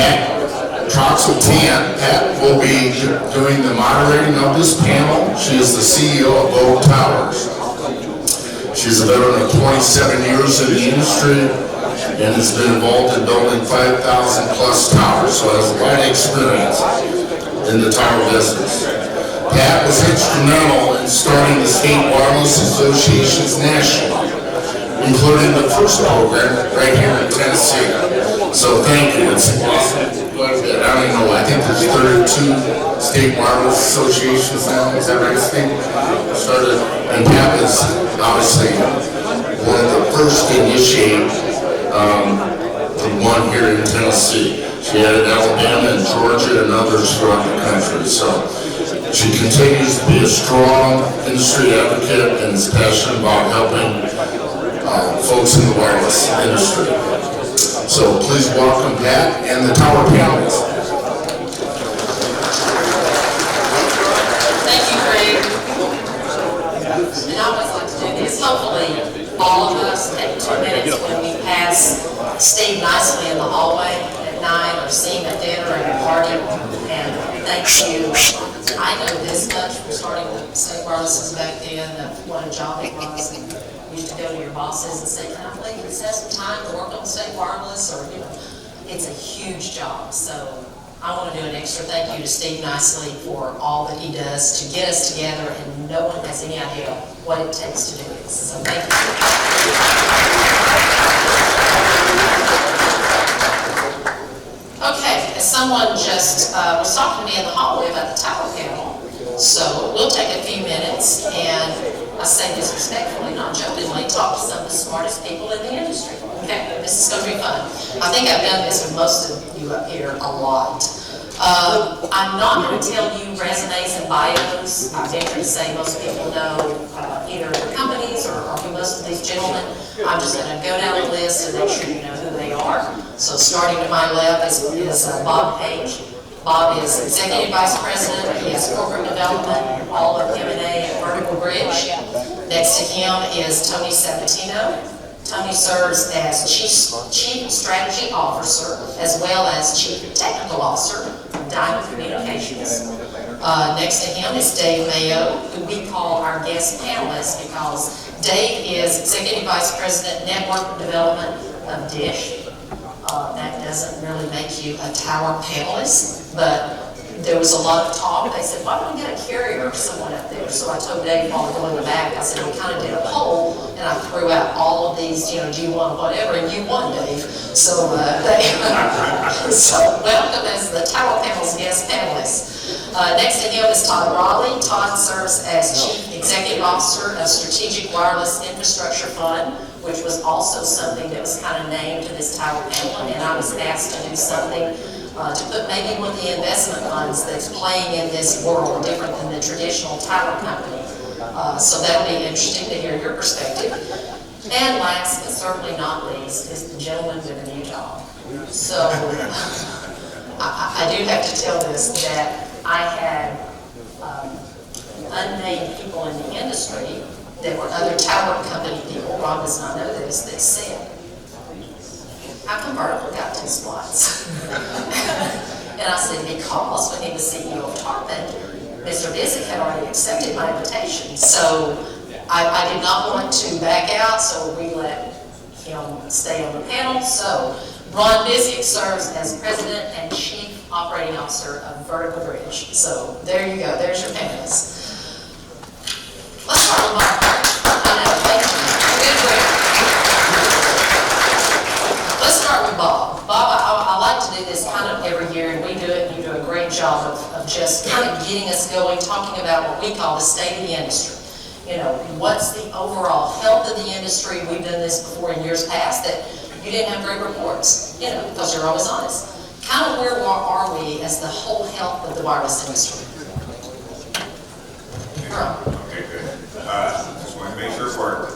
Pat Troxel-Tan. Pat will be doing the moderating of this panel. She is the CEO of Vogue Towers. She's a veteran of 27 years in the industry and has been involved in building 5,000 plus towers, so has a lot of experience in the tower business. Pat was instrumental in starting the State Wireless Associations nationally, including the first program right here in Tennessee. So thank you. It's awesome. I don't even know, I think there's 32 State Wireless Associations now. Is that right, Steve? Started, and Pat was obviously one of the first to initiate the one here in Tennessee. She had it in Alabama and Georgia and others throughout the country. So she continues to be a strong industry advocate and is passionate about helping folks in the wireless industry. So please welcome Pat and the tower panelists. Thank you, Craig. And I always like to do this. Hopefully, all of us take 2 minutes when we pass Steve nicely in the hallway at night or see him at dinner or at a party. And thank you. I know this much from starting with State Wireless back then of what a job it was. And you used to go to your bosses and say, can I please have some time to work on State Wireless? Or, it's a huge job. So I want to do an extra thank you to Steve Nicely for all that he does to get us together, and no one has any idea what it takes to do this. So thank you. Okay, as someone just was talking to me in the hallway about the tower panel, so we'll take a few minutes and I say this respectfully, not jokingly, talk to some of the smartest people in the industry. Okay, this is going to be fun. I think I've done this with most of you up here a lot. I'm not going to tell you resumes and bios. I venture to say most people know either the companies or most of these gentlemen. I'm just going to go down the list and make sure you know who they are. So starting to my left is Bob Page. Bob is Executive Vice President. He has Corporate Development, all of M&A at Vertical Bridge. Next to him is Tony Sabatino. Tony serves as Chief Strategy Officer as well as Chief Technical Officer of Diamond Communications. Next to him is Dave Mayo, who we call our guest panelist because Dave is Executive Vice President, Network Development of DISH. That doesn't really make you a tower panelist, but there was a lot of talk. They said, why don't we get a carrier or someone up there? So I told Dave while we were in the back, I said, we kind of did a poll, and I threw out all of these, do you want whatever, and you won, Dave. So, so welcome as the Tower Panel's guest panelist. Next to him is Todd Raleigh. Todd serves as Chief Executive Officer of Strategic Wireless Infrastructure Fund, which was also something that was kind of named to this tower panel, and I was asked to do something to put maybe one of the investment funds that's playing in this world different than the traditional tower company. So that'll be interesting to hear your perspective. And last, but certainly not least, is the gentleman with a new job. So I do have to tell this, that I had unnamed people in the industry that were other tower company people, Rob does not know this, that said, how come Vertical got 2 slots? And I said, because when he was CEO of Tarpon, Mr. Disick had already accepted my invitation. So I did not want to back out, so we let him stay on the panel. So Ron Disick serves as President and Chief Operating Officer of Vertical Bridge. So there you go, there's your panelists. Let's start with Bob. I know, thank you. Good work. Let's start with Bob. Bob, I like to do this kind of every year, and we do it, and you do a great job of just kind of getting us going, talking about what we call the state of the industry. What's the overall health of the industry? We've done this before in years past, that you didn't have great reports, because you're always honest. Kind of where are we as the whole health of the wireless industry? Okay, good. Just want to make sure it worked.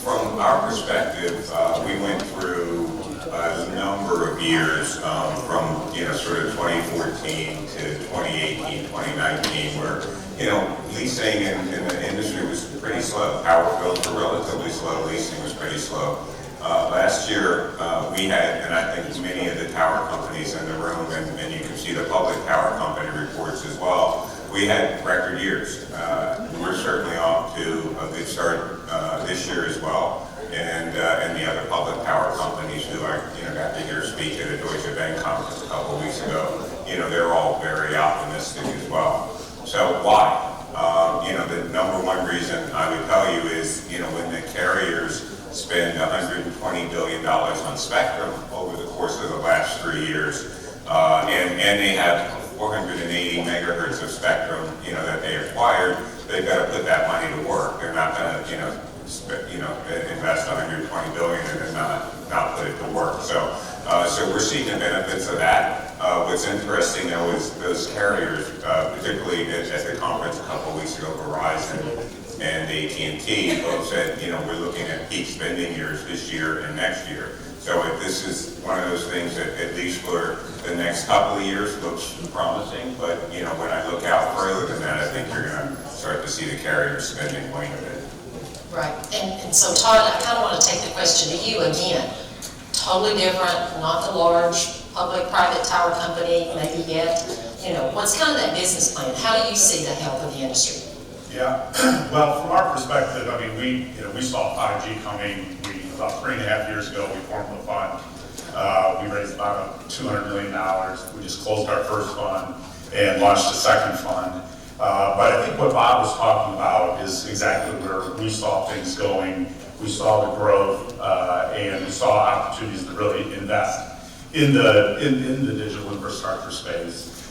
From our perspective, we went through a number of years from sort of 2014 to 2018, 2019, where leasing in the industry was pretty slow. Power bills were relatively slow. Leasing was pretty slow. Last year, we had, and I think many of the tower the public power company reports as well, we had record years. We're certainly off to a good start this year as well. And the other public power companies who I got to hear speak at a Deutsche Bank conference a couple of weeks ago, they're all very optimistic as well. So why? The number one reason I would tell you is, when the carriers spend $120 billion on spectrum over the course of the last 3 years, and they have 480 megahertz of spectrum, that they acquired, they've got to put that money to work. They're not going to, invest 120 billion and then not put it to work. So we're seeing the benefits of that. What's interesting though is those carriers, particularly at the conference a couple of weeks ago, Verizon and AT&T both said, we're looking at peak spending years this year and next year. So if this is one of those things that at least for the next couple of years looks promising, but when I look out further than that, I think you're going to start to see the carriers spending wane a bit. Right, and so Todd, I kind of want to take the question to you again. Totally different, not the large public-private tower company, maybe yet. What's kind of that business plan? How do you see the health of the industry? Yeah, well, from our perspective, we saw 5G coming. About 3.5 years ago, we formed the fund. We raised about $200 million. We just closed our first fund and launched a second fund. But I think what Bob was talking about is exactly where we saw things going. We saw the growth, and we saw opportunities to really invest in the digital infrastructure space.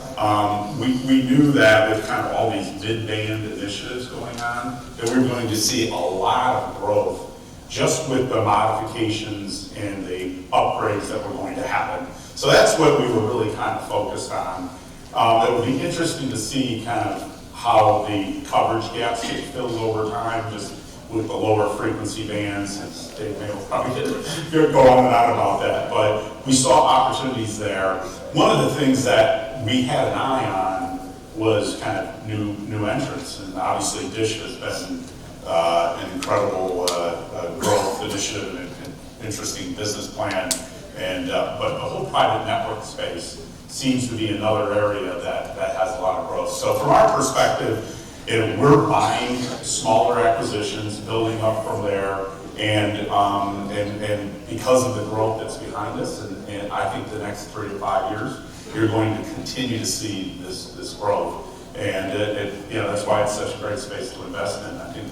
We knew that with kind of all these mid-band initiatives going on, that we were going to see a lot of growth just with the modifications and the upgrades that were going to happen. So that's what we were really kind of focused on. It would be interesting to see kind of how the coverage gaps get filled over time, just with the lower frequency bands, since Dave May will probably go on and on about that. But we saw opportunities there. One of the things that we had an eye on was kind of new entrants, and obviously Dish has been an incredible growth initiative and an interesting business plan. But the whole private network space seems to be another area that has a lot of growth. So from our perspective, we're buying smaller acquisitions, building up from there, and because of the growth that's behind us, and I think the next 3 to 5 years, you're going to continue to see this growth. And that's why it's such a great space to invest in. I think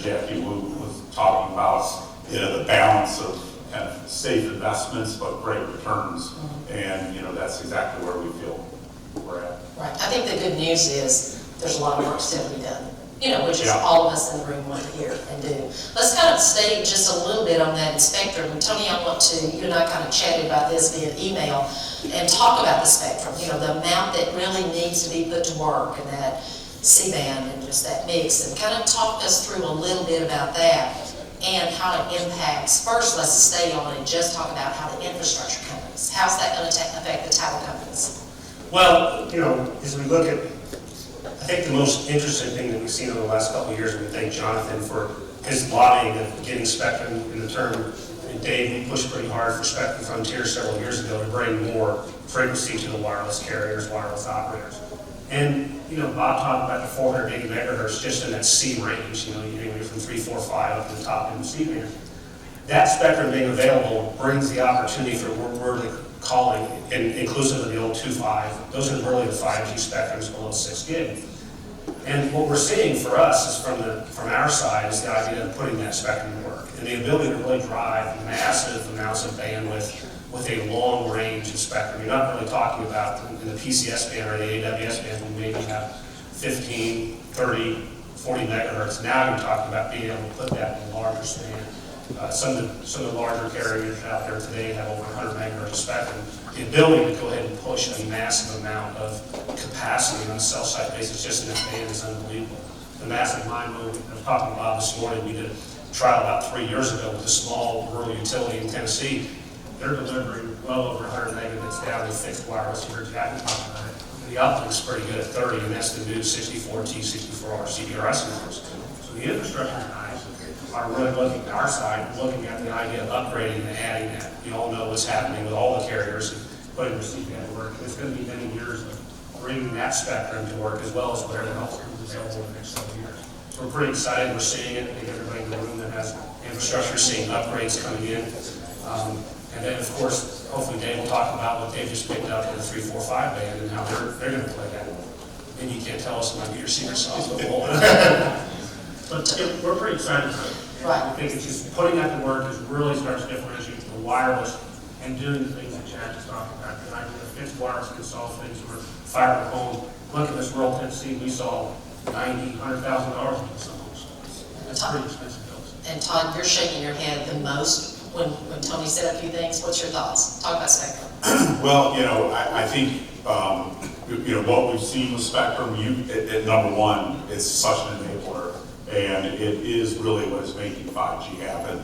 Jackie Wu was talking about the balance of kind of safe investments but great returns, and that's exactly where we feel we're at. Right, I think the good news is there's a lot of work still to be done, which is all of us in the room want to hear and do. Let's kind of stay just a little bit on that spectrum. And Tony, I want to, you and I kind of chatted about this via email and talk about the spectrum, the amount that really needs to be put to work and that C-band and just that mix, and kind of talk us through a little bit about that and how it impacts. First, let's stay on and just talk about how the infrastructure companies, how's that going to affect the tower companies? Well, as we look at, I think the most interesting thing that we've seen over the last couple of years, and we thank Jonathan for his lobbying of getting spectrum in the term. And Dave, we pushed pretty hard for Spectrum Frontier several years ago to bring more frequency to the wireless carriers, wireless operators. And, Bob talked about the 480 megahertz just in that C range, you're from 3, 4, 5 up to the top end of C band. That spectrum being available brings the opportunity for what we're calling, inclusive of the old 2.5, those are really the 5G spectrums below 6 gig. And what we're seeing for us is from our side is the idea of putting that spectrum to work and the ability to really drive massive amounts of bandwidth with a long range of spectrum. You're not really talking about in the PCS band or the AWS band, we maybe have 15, 30, 40 megahertz. Now you're talking about being able to put that in a larger span. Some of the larger carriers out there today have over 100 megahertz of spectrum. The ability to go ahead and push a massive amount of capacity on a cell site basis just in that band is unbelievable. The massive MIMO, I was talking about this morning, we did a trial about 3 years ago with a small rural utility in Tennessee. They're delivering well over 100 megabits down in fixed wireless. You heard Jackie talking about it. The uplink's pretty good at 30, and that's the new 64T, 64R CBRS networks. So the infrastructure guys are really looking at our side, looking at the idea of upgrading and adding that. You all know what's happening with all the carriers. putting the C-band to work. It's going to be many years of bringing that spectrum to work as well as whatever else comes available in the next several years. So we're pretty excited. We're seeing it. I think everybody in the room that has infrastructure is seeing upgrades coming in. And then, of course, hopefully Dave will talk about what they've just picked up in the 345 band and how they're going to play that. And you can't tell us it might be your secret sauce, but we're pretty excited about it. Right. I think it's just putting that to work is really starts to differentiate the wireless and doing the things that Chad just talked about. The idea of fixed wireless can solve things for fiber to home. Look at this rural Tennessee, we saw $90,000, $100,000 in some homes. That's pretty expensive bills. And Todd, you're shaking your head the most when Tony said a few things. What's your thoughts? Talk about spectrum. Well, I think, what we've seen with Spectrum, at number one, it's such an enabler, and it is really what is making 5G happen.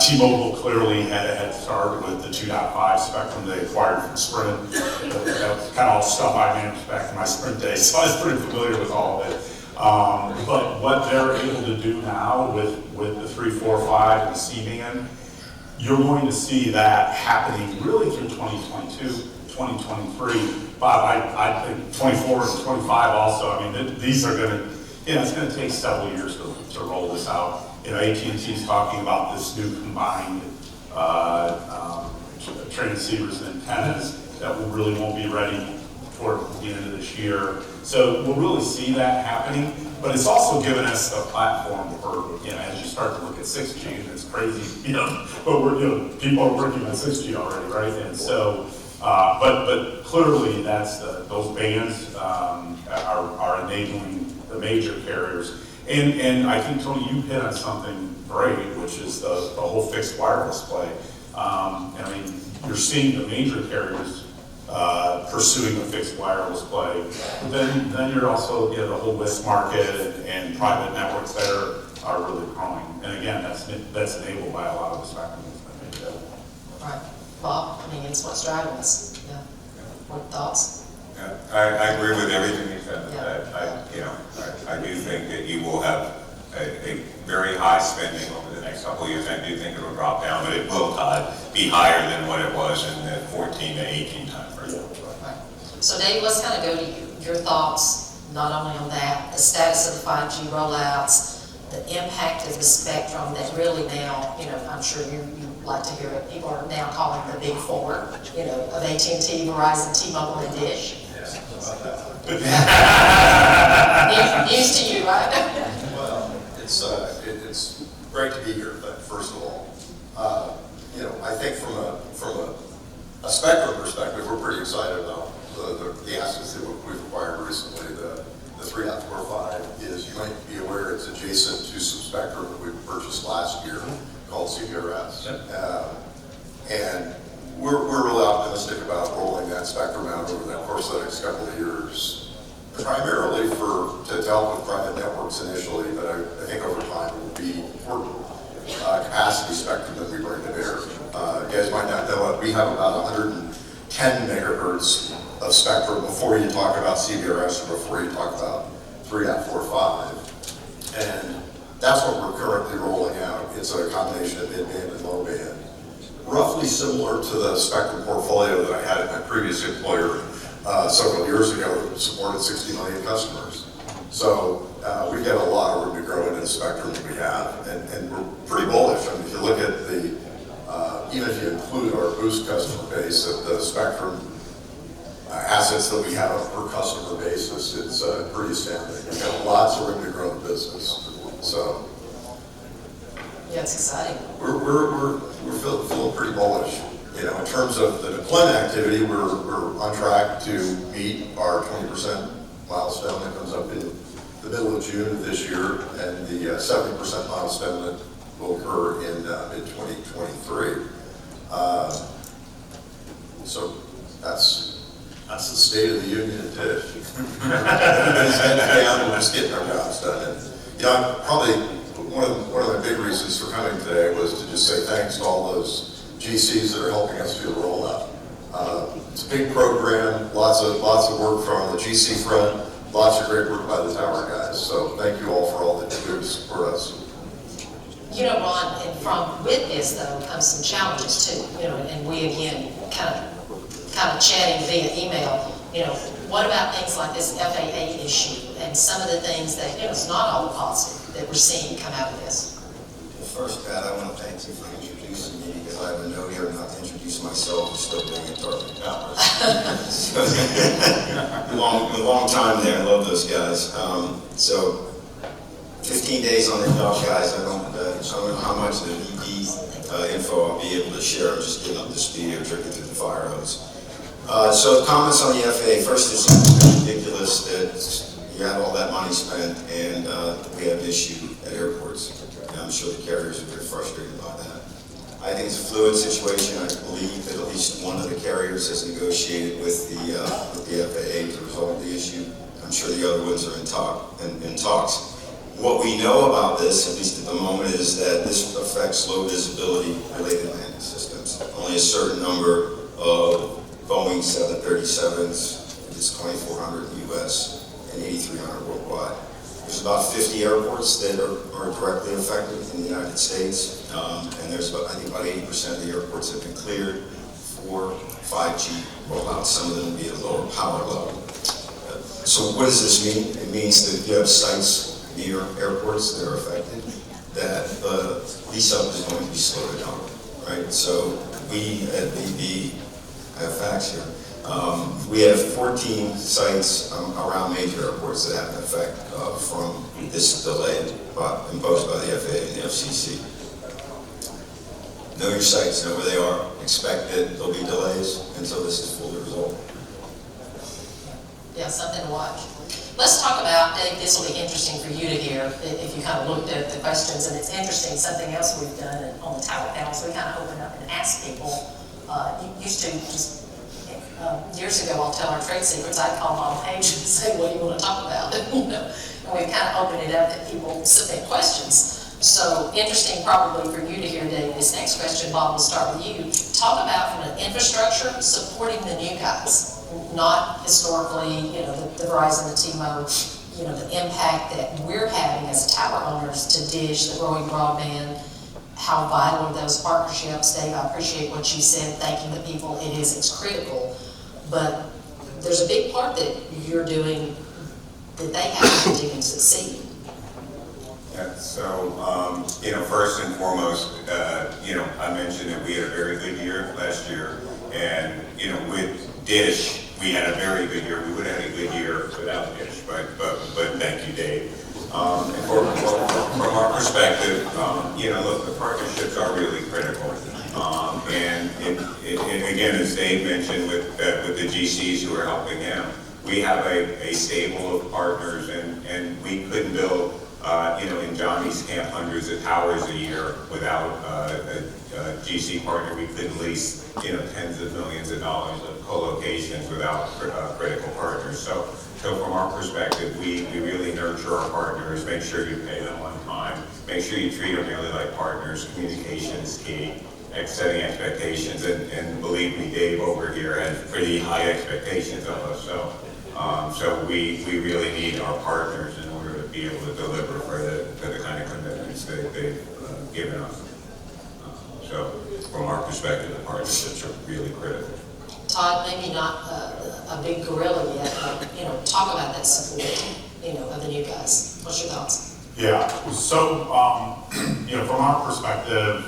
T-Mobile clearly had a head start with the 2.5 spectrum they acquired from Sprint. That was kind of all stuff I managed back in my Sprint days, so I was pretty familiar with all of it. But what they're able to do now with the 345 and the C-band, you're going to see that happening really through 2022, 2023. Bob, I think 24 and 25 also. I mean, these are going to, it's going to take several years to roll this out. AT&T is talking about this new combined transceivers and antennas that really won't be ready toward the end of this year. So we'll really see that happening, but it's also given us a platform for, as you start to look at 6G, and it's crazy, but people are working on 6G already, right? And so, but clearly those bands are enabling the major carriers. And I think, Tony, you hit on something great, which is the whole fixed wireless play. You're seeing the major carriers pursuing a fixed wireless play. But then you're also, the whole WISP market and private networks that are really growing. And again, that's enabled by a lot of the spectrum that's been made available. Right. Bob, it's what's driving us. Yeah. What thoughts? Yeah, I agree with everything you said. Yeah. I do think that you will have a very high spending over the next couple of years. I do think it will drop down, but it will be higher than what it was in the 14 to 18 timeframe. Right. So Dave, let's kind of go to you. Your thoughts, not only on that, the status of the 5G rollouts, the impact of the spectrum that really now, I'm sure you like to hear it. People are now calling the big four, of AT&T, Verizon, T-Mobile, and Dish. News to you, right? Well, it's great to be here, but first of all, I think from a spectrum perspective, we're pretty excited about the assets that we've acquired recently. The 3.45 is, you might be aware, it's adjacent to some spectrum that we purchased last year called CBRS. And we're really optimistic about rolling that spectrum out over the course of the next couple of years, primarily to help with private networks initially, but I think over time it will be important capacity spectrum that we bring to bear. You guys might not know it, we have about 110 megahertz of spectrum before you talk about CBRS or before you talk about 3.45. And that's what we're currently rolling out. It's a combination of mid-band and low-band. Roughly similar to the spectrum portfolio that I had at my previous employer several years ago that supported 60 million customers. So we've got a lot of room to grow into the spectrum that we have, and we're pretty bullish. If you look at even if you include our Boost customer base, at the spectrum assets that we have per customer basis, it's pretty astounding. We've got lots of room to grow the business. So Yeah, it's exciting. we're feeling pretty bullish. In terms of the deployment activity, we're on track to meet our 20% milestone that comes up in the middle of June of this year, and the 70% milestone that will occur in mid-2023. So that's the state of the union at Dish. Everybody's heads down, we're just getting our jobs done. And probably one of the big reasons for coming today was to just say thanks to all those GCs that are helping us do the rollout. It's a big program, lots of work from the GC front, lots of great work by the tower guys. So thank you all for all that you do to support us. Ron, and with this though comes some challenges too. And we again kind of kind of chatting via email, what about things like this FAA issue and some of the things that, it's not all positive that we're seeing come out of this? First, Pat, I want to thank you for introducing me, because I have a note here not to introduce myself, and still being at Dartmouth Towers. A long time there, I love those guys. So, 15 days on the job, guys. I don't know how much of the ED info I'll be able to share. I'm just getting up to speed or drinking through the fire hose. So, comments on the FAA. First, it's ridiculous that you have all that money spent and we have an issue at airports. I'm sure the carriers are very frustrated by that. I think it's a fluid situation. I believe that at least one of the carriers has negotiated with the FAA to resolve the issue. I'm sure the other ones are in talks. What we know about this, at least at the moment, is that this affects low visibility related landing systems. Only a certain number of Boeing 737s, it's 2,400 in the US and 8,300 worldwide. There's about 50 airports that are directly affected in the United States, and there's about, I think about 80% of the airports have been cleared for 5G rollout. Some of them will be at a lower power level. So what does this mean? It means that if you have sites near airports that are affected, that lease-up is going to be slowed down, right? So we at BB have facts here. We have 14 sites around major airports that have an effect from this delay imposed by the FAA and the FCC. Know your sites, know where they are. Expect that there'll be delays until this is fully resolved. Yeah, something to watch. Let's talk about, Dave, this will be interesting for you to hear if you kind of looked at the questions, and it's interesting, something else we've done on the tower panels, we kind of open up and ask people, used to just years ago, I'll tell our trade secrets, I'd call them on page and say, what do you want to talk about? And we've kind of opened it up that people submit questions. So interesting probably for you to hear, Dave. This next question, Bob, will start with you. Talk about from an infrastructure supporting the new guys, not historically, the Verizon, the T-Mobile, the impact that we're having as tower owners to Dish, the growing broadband. How vital are those partnerships? Dave, I appreciate what you said, thanking the people. It's critical. But there's a big part that you're doing that they have to do and succeed. Yeah, so, first and foremost, I mentioned that we had a very good year last year. And, with Dish, we had a very good year. We would have had a good year without Dish, but thank you, Dave. And from our perspective, look, the partnerships are really critical. And again, as Dave mentioned with the GCs who are helping him, we have a stable of partners, and we couldn't build, in Johnny's camp, hundreds of towers a year without a GC partner. We couldn't lease, tens of millions of dollars of co-locations without critical partners. So from our perspective, we really nurture our partners, make sure you pay them on time, make sure you treat them really like partners. Communication is key, setting expectations, and believe me, Dave over here has pretty high expectations of us. So we really need our partners in order to be able to deliver for the kind of commitments that they've given us. So from our perspective, the partnerships are really critical. Todd, maybe not a big gorilla yet, but, talk about that support, of the new guys. What's your thoughts? Yeah, so, from our perspective,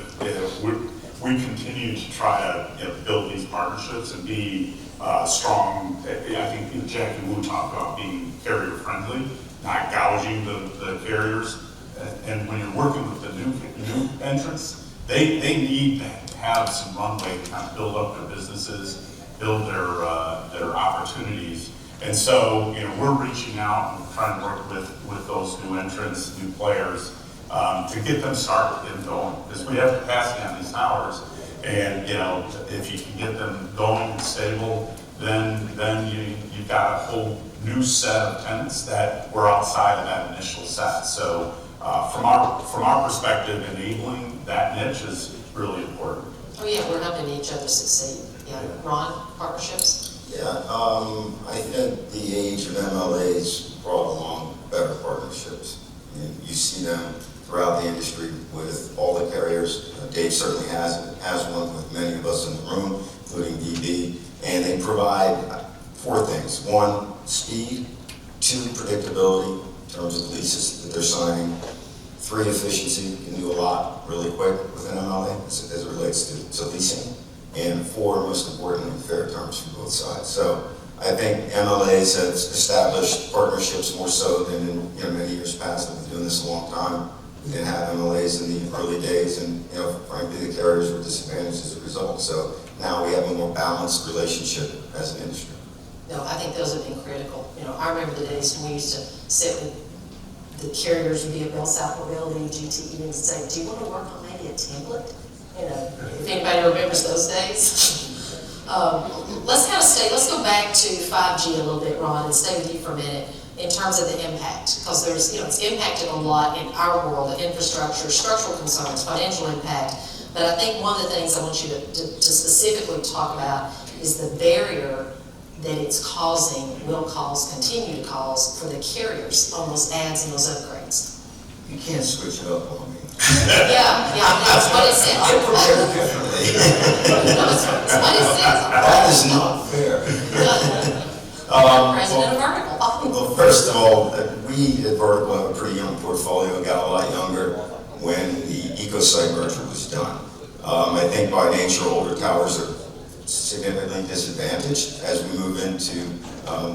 we continue to try to build these partnerships and be strong. I think Jack and Wu talk about being carrier friendly, not gouging the carriers. And when you're working with the new entrants, they need to have some runway to kind of build up their businesses, build their opportunities. And so, we're reaching out and trying to work with those new entrants, new players, to get them started and going. Because we have capacity on these towers, and if you can get them going and stable, then you've got a whole new set of tenants that were outside of that initial set. So from our perspective, enabling that niche is really important. Oh yeah, we're helping each other succeed. Yeah, Ron, partnerships? Yeah, I think the age of MLAs brought along better partnerships. You see them throughout the industry with all the carriers. Dave certainly has one with many of us in the room, including DB. And they provide 4 things. 1, speed. 2, predictability in terms of the leases that they're signing. 3, efficiency. You can do a lot really quick with an MLA as it relates to leasing. And 4, most importantly, fair terms from both sides. So I think MLAs have established partnerships more so than in many years past. I've been doing this a long time. We didn't have MLAs in the early days, and frankly, the carriers were disadvantaged as a result. So now we have a more balanced relationship as an industry. No, I think those have been critical. I remember the days when we used to sit with the carriers, would be at Bell South Mobility, GTE, and say, do you want to work on maybe a template? If anybody remembers those days. Let's go back to 5G a little bit, Ron, and stay with you for a minute in terms of the impact, because there's, it's impacted a lot in our world, the infrastructure, structural concerns, financial impact. But I think one of the things I want you to specifically talk about is the barrier that it's causing, will cause, continue to cause for the carriers on those ads and those upgrades. You can't switch it up on me. Yeah, that's what it says. I'm prepared differently. That's what it says. That is not fair. President of Vertical. Well, first of all, we at Vertical have a pretty young portfolio, got a lot younger when the EcoSite merger was done. I think by nature, older towers are significantly disadvantaged as we move into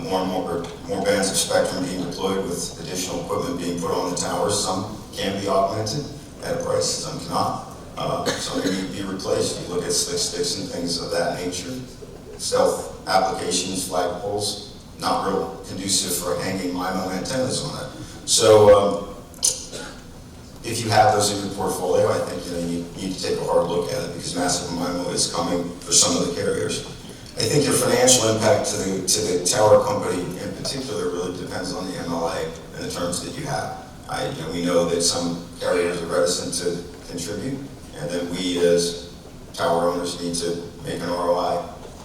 more and more bands of spectrum being deployed with additional equipment being put on the towers. Some can be augmented at a price, some cannot. Some need to be replaced. You look at slick sticks and things of that nature. Stealth applications, flagpoles, not real conducive for hanging MIMO antennas on it. So if you have those in your portfolio, I think you need to take a hard look at it because massive MIMO is coming for some of the carriers. I think your financial impact to the tower company in particular really depends on the MLA and the terms that you have. We know that some carriers are reticent to contribute, and then we as tower owners need to make an ROI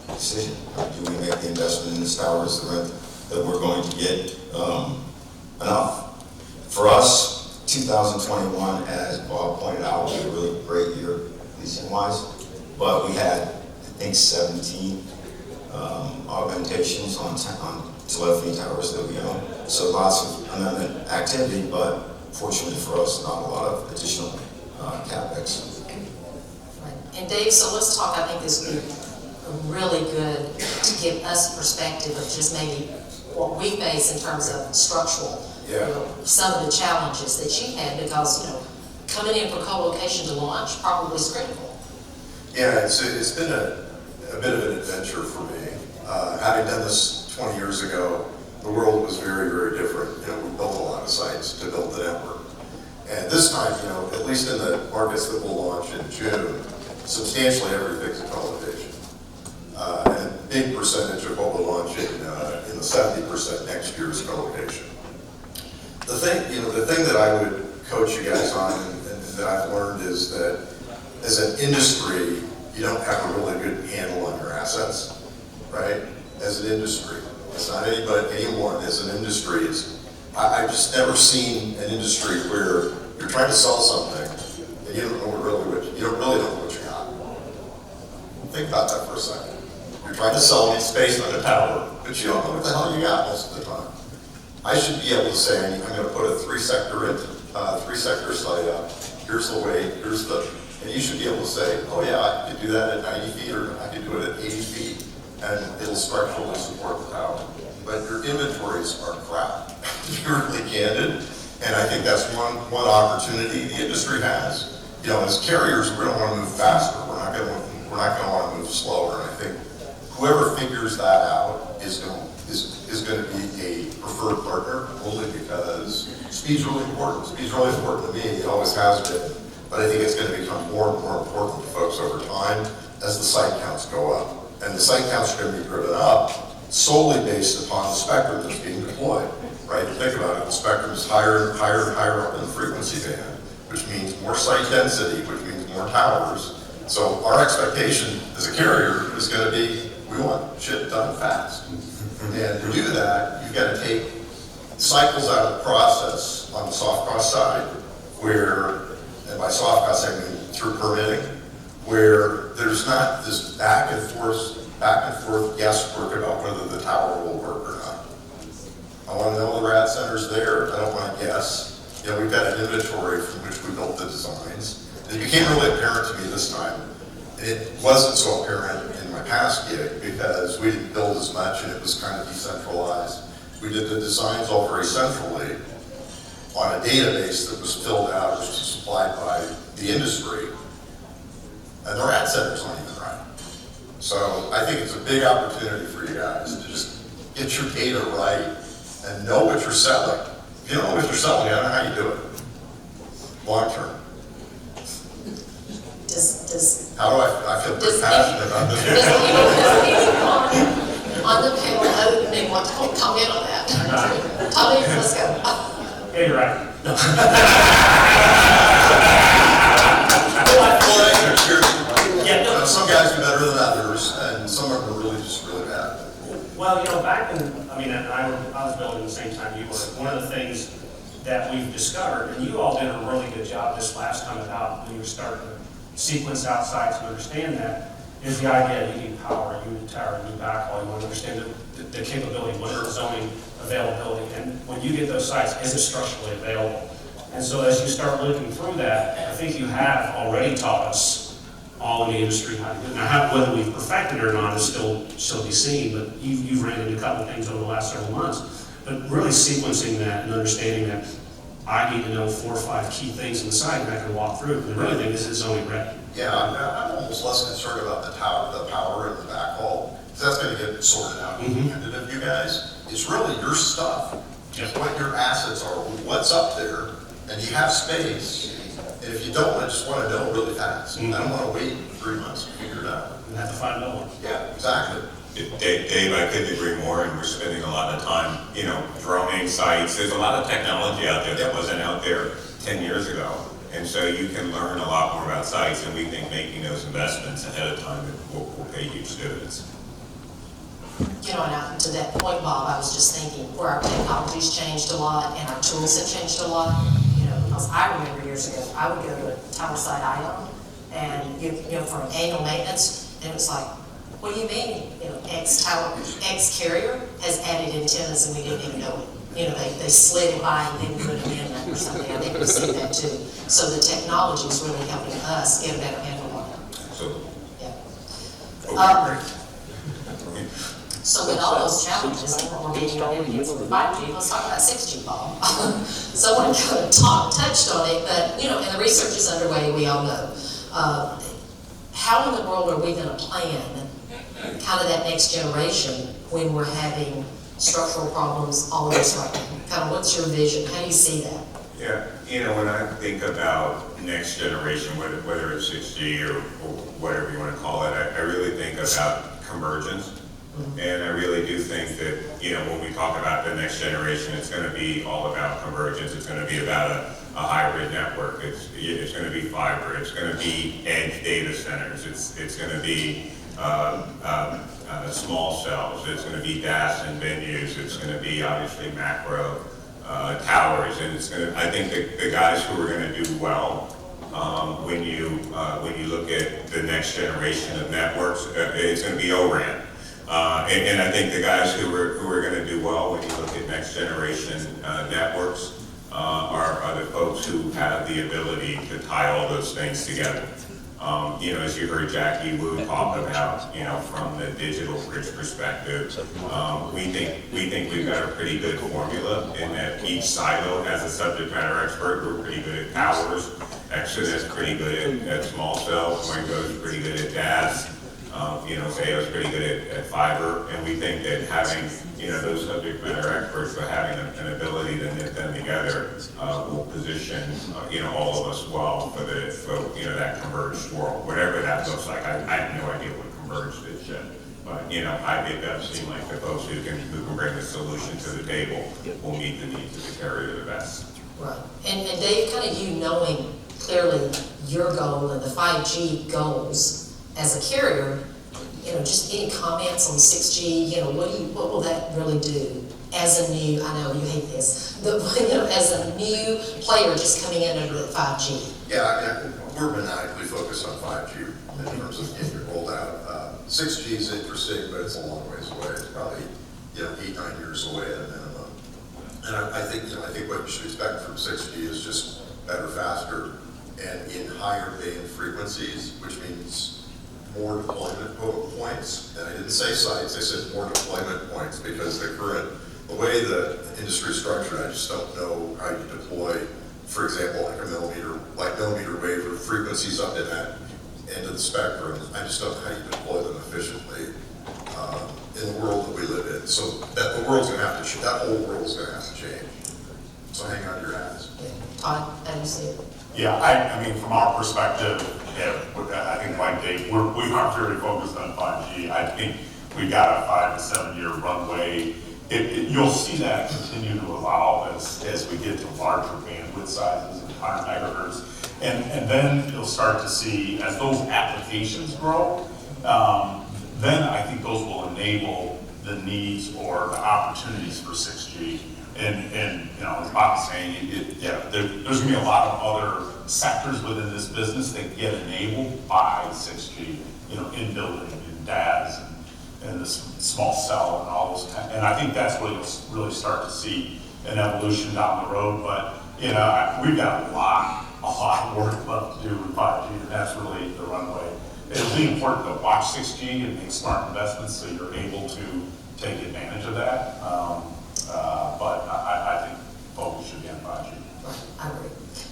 decision. Do we make the investment in this tower as the rent that we're going to get enough? For us, 2021, as Bob pointed out, was a really great year leasing-wise, but we had, I think, 17 augmentations on telephony towers that we own. So lots of amendment activity, but fortunately for us, not a lot of additional CapEx. And Dave, so let's talk, I think this would be really good to give us perspective of just maybe what we face in terms of structural, some of the challenges that you had because, coming in for co-location to launch probably is critical. Yeah, it's been a bit of an adventure for me. Having done this 20 years ago, the world was very, very different. We built a lot of sites to build the network. And this time, at least in the markets that we'll launch in June, substantially everything's a co-location. And a big percentage of what we'll launch in the 70% next year is co-location. The thing that I would coach you guys on and that I've learned is that as an industry, you don't have a really good handle on your assets, right? As an industry. It's not anyone as an industry. I've just never seen an industry where you're trying to sell something and you don't really know what you got. Think about that for a second. You're trying to sell space on a tower, but you don't know what the hell you got most of the time. I should be able to say, I'm going to put a three-sector site up. Here's the weight, and you should be able to say, oh yeah, I could do that at 90 feet or I could do it at 80 feet, and it'll structurally support the tower. But your inventories are crap, to be really candid, and I think that's one opportunity the industry has. As carriers, we're going to want to move faster. We're not going to want to move slower, and I think whoever figures that out is going to be a preferred partner, only because speed's really important. Speed's really important to me. It always has been. But I think it's going to become more and more important to folks over time as the site counts go up. And the site counts are going to be driven up solely based upon the spectrum that's being deployed, right? Think about it, the spectrum is higher up in the frequency band, which means more site density, which means more towers. So our expectation as a carrier is going to be, we want shit done fast. And to do that, you've got to take cycles out of the process on the soft cost side, and by soft cost I mean through permitting, where there's not this back and forth back and forth guesswork about whether the tower will work or not. I want to know the rad center's there, I don't want to guess. You know, we've got an inventory from which we built the designs. It became really apparent to me this time. And it wasn't so apparent in my past gig because we didn't build as much and it was kind of decentralized. We did the designs all very centrally on a database that was filled out, which was supplied by the industry. And the rad center's not even right. So I think it's a big opportunity for you guys to just get your data right and know what you're selling. If you don't know what you're selling, I don't know how you do it. Long term. Does How do I feel pretty passionate about this. Does anyone on the panel other than me want to comment on that? Tommy, let's go. Yeah, you're right. No. Yeah, no. Some guys do better than others, and some of them are really just really bad. Well, you know, back when, I was building the same time you were, one of the things that we've discovered, and you all did a really good job this last time about when you were starting to sequence out sites and understand that, is the idea that you need power, you need tower, you need backhaul, you want to understand the capability, what is the zoning availability, and when you get those sites, is it structurally available? And so as you start looking through that, I think you have already taught us all in the industry how to do it. Now, whether we've perfected it or not is still to be seen, but you've ran into a couple of things over the last several months. But really sequencing that and understanding that I need to know 4 or 5 key things in the site and I can walk through. And the really thing is it's only ready. Yeah, I'm almost less concerned about the power and the backhaul, because that's gonna get sorted out independent of you guys. It's really your stuff, Yep. what your assets are, what's up there, and you have space. And if you don't, I just wanna know really fast. I don't wanna wait 3 months to figure it out. And have to find no one. Yeah, exactly. Dave, I couldn't agree more, and we're spending a lot of time, droning sites. There's a lot of technology out there that wasn't out there 10 years ago. And so you can learn a lot more about sites, and we think making those investments ahead of time will pay huge dividends. And to that point, Bob, I was just thinking where our technology's changed a lot and our tools have changed a lot. Because I remember years ago, I would go to a tower site item and, for an annual maintenance, and it was like, what do you mean? X carrier has added antennas and we didn't even know it. They slid it by and didn't put them in or something. I think we see that too. So the technology is really helping us get a better handle on it. So, Yeah. So with all those challenges, we're meeting our needs with 5G, let's talk about 6G, Bob. Someone kind of touched on it, but, and the research is underway, we all know. How in the world are we gonna plan kind of that next generation when we're having structural problems all over this right now? Kind of what's your vision? How do you see that? Yeah, when I think about next generation, whether it's 6G or whatever you want to call it, I really think about convergence. And I really do think that, when we talk about the next generation, it's going to be all about convergence. It's going to be about a hybrid network. It's going to be fiber. It's going to be edge data centers. It's going to be small cells. It's going to be DAS and venues. It's going to be obviously macro towers. And I think the guys who are going to do well when you look at the next generation of networks, it's going to be O-RAN. And I think the guys who are going to do well when you look at next generation networks are the folks who have the ability to tie all those things together. As you heard Jackie Wu talk about, from the digital bridge perspective, we think we've got a pretty good formula in that each silo has a subject matter expert. We're pretty good at towers. Exodus pretty good at small cells. Boingo's pretty good at DAS. Zayo's pretty good at fiber, and we think that having, those subject matter experts, but having an ability to knit them together will position, all of us well for that converged world, whatever that looks like. I have no idea what converged is yet, but, I think that seems like the folks who can bring the solution to the table will meet the needs of the carrier the best. Right. And Dave, kind of you knowing clearly your goal and the 5G goals as a carrier, just any comments on 6G, what will that really do as a new, I know you hate this, as a new player just coming in under the 5G? Yeah, we're maniacally focused on 5G in terms of getting it rolled out. 6G is interesting, but it's a long ways away. It's probably, 8-9 years away at a minimum. And I think what you should expect from 6G is just better, faster, and in higher band frequencies, which means more deployment points. And I didn't say sites, I said more deployment points, because the way the industry is structured, I just don't know how you deploy, for example, like millimeter wave or frequencies up in that end of the spectrum. I just don't know how you deploy them efficiently in the world that we live in. So that the world's gonna have to change, that whole world's gonna have to change. So hang on to your hats. Todd, how do you see it? Yeah, I mean, from our perspective, I think like Dave, we are very focused on 5G. I think we've got a 5 to 7 year runway. You'll see that continue to evolve as we get to larger bandwidth sizes and higher megahertz. And then you'll start to see, as those applications grow, then I think those will enable the needs or the opportunities for 6G. And as Bob was saying, there's gonna be a lot of other sectors within this business that get enabled by 6G, in building and DAS and the small cell and all those kind. And I think that's where you'll really start to see an evolution down the road. But, we've got a lot of work left to do with 5G, and that's really the runway. It'll be important to watch 6G and make smart investments so you're able to take advantage of that. But I think focus should be on 5G. I agree.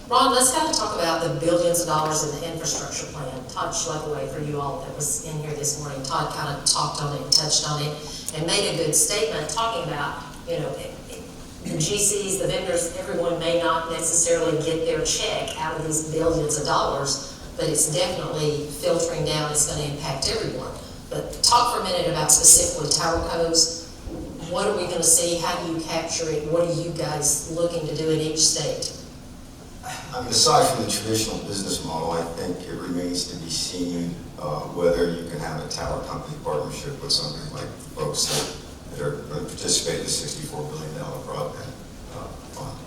Ron, let's kind of talk about the billions of dollars in the infrastructure plan. Todd Schlegelway, for you all that was in here this morning, Todd kind of talked on it and touched on it and made a good statement talking about, the GCs, the vendors, everyone may not necessarily get their check out of these billions of dollars, but it's definitely filtering down. It's going to impact everyone. But talk for a minute about specifically TowerCos. What are we going to see? How do you capture it? What are you guys looking to do in each state? I mean, aside from the traditional business model, I think it remains to be seen whether you can have a tower company partnership with something like folks that are going to participate in the $64 billion broadband fund.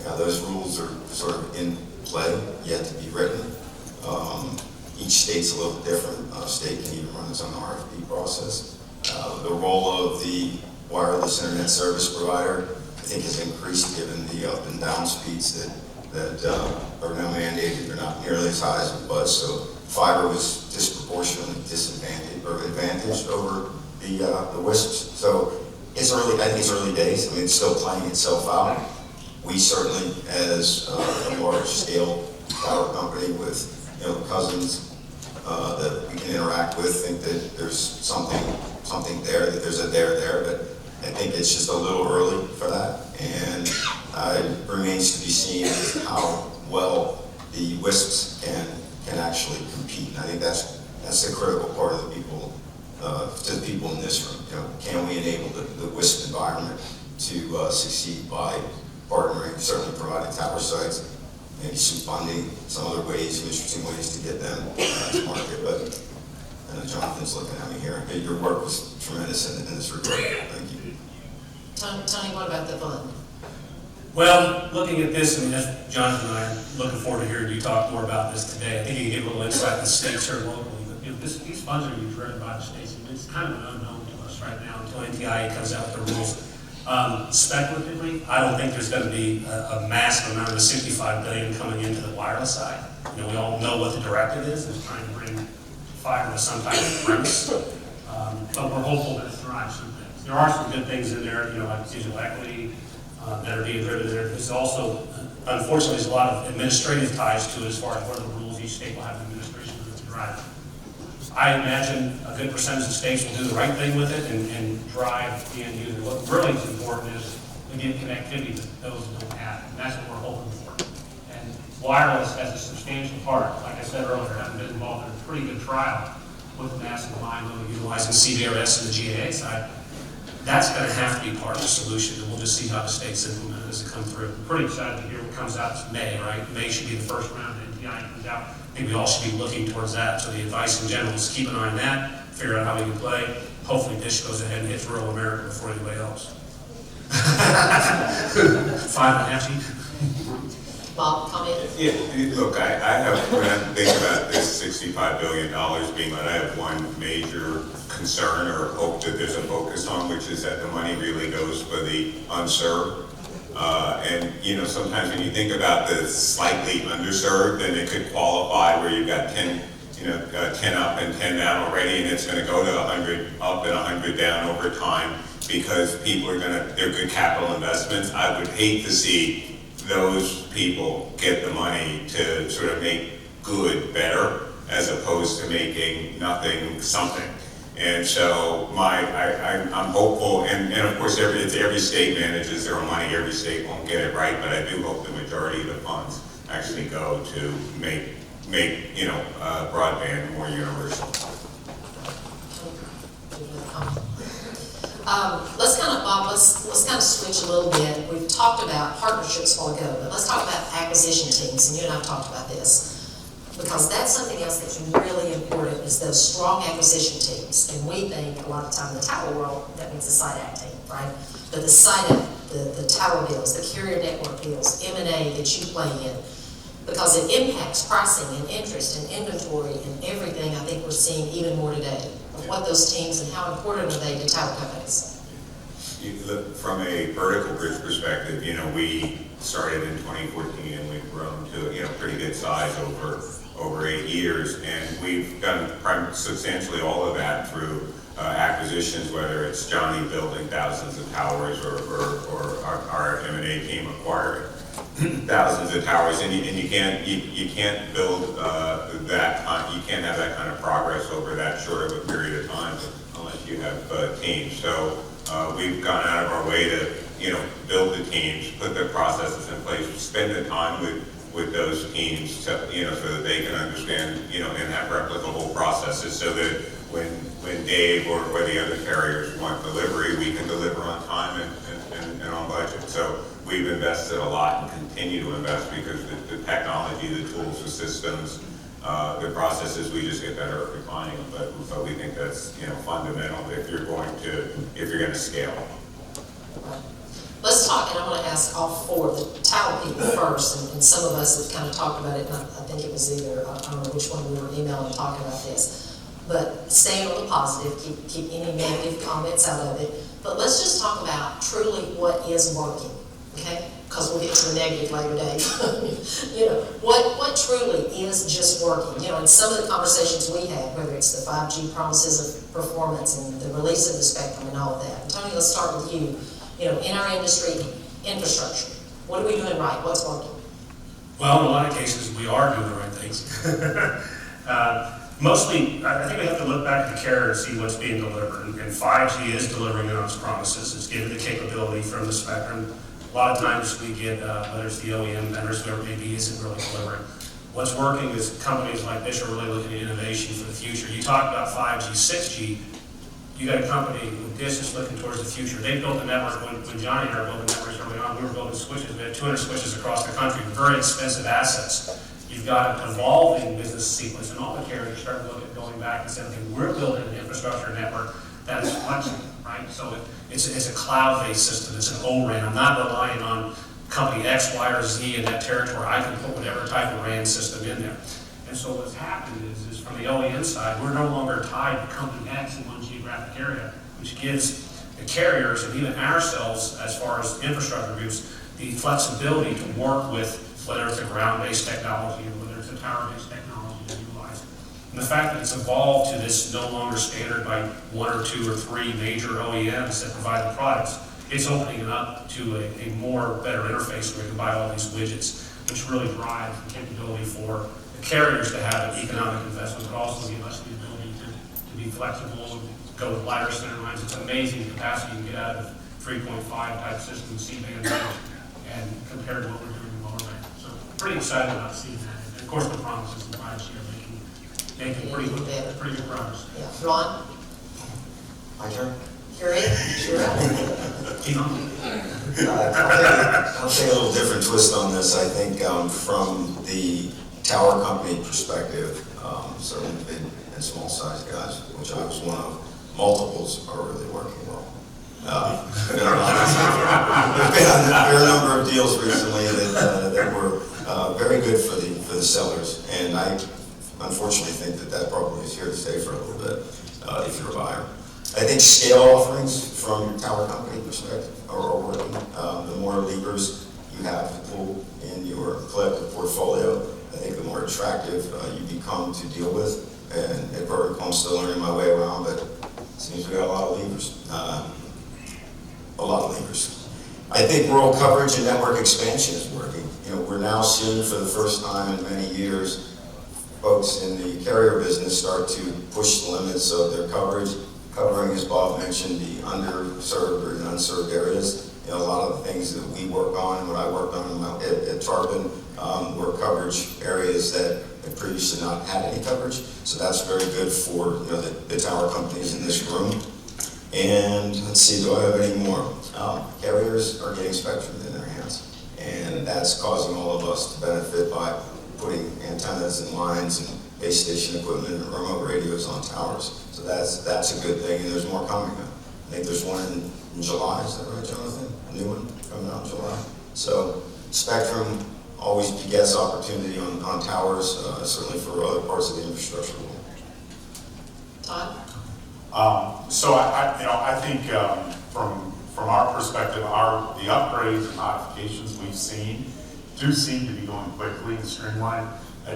Now, those rules are sort of in play, yet to be written. Each state's a little different. A state can even run its own RFP process. The role of the wireless internet service provider, I think, has increased given the up and down speeds that are now mandated. They're not nearly as high as it was. So fiber was disproportionately disadvantaged or advantaged over the WISPs. So it's early. I think it's early days. I mean, it's still playing itself out. We certainly, as a large-scale tower company with cousins that we can interact with, think that there's something there, that there's a there, but I think it's just a little early for that, and it remains to be seen how well the WISPs can actually compete. And I think that's the critical part of the people, to the people in this room. Can we enable the WISP environment to succeed by partnering, certainly providing tower sites, maybe some funding, some other ways, interesting ways to get them to market. But I know Jonathan's looking at me here. Your work was tremendous in this regard. Thank you. Tony, what about the fund? Well, looking at this, and as Jonathan and I are looking forward to hearing you talk more about this today. I think you can give a little insight to states here locally. But these funds are going to be driven by the states, and it's kind of an unknown to us right now until NTIA comes out with the rules. Speculatively, I don't think there's going to be a massive amount of the $65 billion coming into the wireless side. We all know what the directive is trying to bring fiber to some type of premise. But we're hopeful that it drives some things. There are some good things in there, like digital equity that are being driven there. There's also, unfortunately, there's a lot of administrative ties to it as far as what are the rules each state will have an administration to drive. I imagine a good percentage of states will do the right thing with it and drive the end user. What really is important is to get connectivity to those who don't have it, and that's what we're hoping for. And wireless has a substantial part, like I said earlier, having been involved in a pretty good trial with massive MIMO utilizing CBRS and the GAA side. That's going to have to be part of the solution, and we'll just see how the states implement it as it comes through. I'm pretty excited to hear what comes out in May, right? May should be the first round, and NTIA comes out. I think we all should be looking towards that. So the advice in general is keep an eye on that, figure out how we can play. Hopefully DISH goes ahead and hits rural America before anybody else. 5.5G. Bob, comment? Yeah, look, I have, when I think about this $65 billion being let, I have one major concern or hope that there's a focus on, which is that the money really goes for the unserved. And, you know, sometimes when you think about the slightly underserved, then it could qualify where you've got 10 up and 10 down already, and it's gonna go to 100 up and 100 down over time because people are they're good capital investments. I would hate to see those people get the money to sort of make good better as opposed to making nothing something. And so I'm hopeful, and of course every state manages their own money, every state won't get it right, but I do hope the majority of the funds actually go to make broadband more universal. Let's kind of, Bob, let's kind of switch a little bit. We've talked about partnerships a while ago, but let's talk about acquisition teams, and you and I have talked about this. Because that's something else that's really important is those strong acquisition teams. And we think a lot of the time in the tower world, that means the site act team, right? But the site act, the tower deals, the carrier network deals, M&A that you play in, because it impacts pricing and interest and inventory and everything I think we're seeing even more today of what those teams and how important are they to tower companies. You look from a vertical bridge perspective, you know, we started in 2014 and we've grown to, you know, pretty good size over 8 years, and we've done substantially all of that through acquisitions, whether it's Johnny building thousands of towers or our M&A team acquiring thousands of towers, and you can't build you can't have that kind of progress over that short of a period of time unless you have teams. So we've gone out of our way to, you know, build the teams, put the processes in place, spend the time with those teams to, you know, so that they can understand, you know, and have replicable processes so that when Dave or the other carriers want delivery, we can deliver on time and on budget. So we've invested a lot and continue to invest because the technology, the tools, the systems, the processes, we just get better at refining them. But we think that's, you know, fundamental if you're going to scale. Let's talk, and I want to ask all four, the tower people first, and some of us have kind of talked about it, and I think it was either, I don't know which one we were emailing talking about this, but staying on the positive, keep any negative comments out of it, but let's just talk about truly what is working, okay? Because we'll get to the negative later, Dave. You know, what truly is just working? You know, in some of the conversations we had, whether it's the 5G promises of performance and the release of the spectrum and all of that. And Tony, let's start with you. You know, in our industry, infrastructure, what are we doing right? What's working? Well, in a lot of cases, we are doing the right things. Mostly, I think we have to look back at the carrier and see what's being delivered. And 5G is delivering on its promises. It's giving the capability from the spectrum. A lot of times we get, whether it's the OEM vendors, whoever it may be, isn't really delivering. What's working is companies like this are really looking at innovation for the future. You talk about 5G, 6G. You got a company with Dish that's looking towards the future. They built a network when Johnny and I were building networks early on. We were building switches. We had 200 switches across the country, very expensive assets. You've got an evolving business sequence, and all the carriers start looking at going back and saying, okay, we're building an infrastructure network that is flexible, right? So it's a cloud-based system. It's an O-RAN. I'm not relying on company X, Y, or Z in that territory. I can put whatever type of RAN system in there. And so what's happened is from the OEM side, we're no longer tied to company X in one geographic area, which gives the carriers and even ourselves, as far as infrastructure groups, the flexibility to work with whether it's a ground-based technology or whether it's a tower-based technology to utilize. And the fact that it's evolved to this no longer standard by one or two or three major OEMs that provide the products, it's opening it up to a more better interface where we can buy all these widgets, which really drives the capability for the carriers to have an economic investment, but also give us the ability to be flexible, go with lighter center lines. It's amazing the capacity you can get out of 3.5 type system C-band and compared to what we're doing in lower band. So pretty excited about seeing that. And of course the promises of 5G are making pretty good progress. Yeah, Ron? My turn? You're in? Sure. I'll take a little different twist on this. I think from the tower company perspective, certainly big and small sized guys, which I was one of, multiples are really working well. There's been a number of deals recently that were very good for the sellers, and I unfortunately think that probably is here to stay for a little bit, if you're a buyer. I think scale offerings from your tower company perspective are working. The more levers you have to pull in your collective portfolio, I think the more attractive you become to deal with. And at Vertical, I'm still learning my way around, but it seems we got a lot of levers. A lot of levers. I think rural coverage and network expansion is working. You know, we're now seeing for the first time in many years, folks in the carrier business start to push the limits of their coverage, covering, as Bob mentioned, the underserved or the unserved areas. You know, a lot of the things that we work on and what I worked on at Tarpon were coverage areas that had previously not had any coverage. So that's very good for, you know, the tower companies in this room. And let's see, do I have any more? Carriers are getting spectrum in their hands, and that's causing all of us to benefit by putting antennas and lines and base station equipment and remote radios on towers. So that's a good thing, and there's more coming. I think there's one in July, is that right, Jonathan? A new one coming out in July. So spectrum always begets opportunity on towers, certainly for other parts of the infrastructure. Todd? So I think from our perspective, the upgrades and modifications we've seen do seem to be going quickly and streamlined. We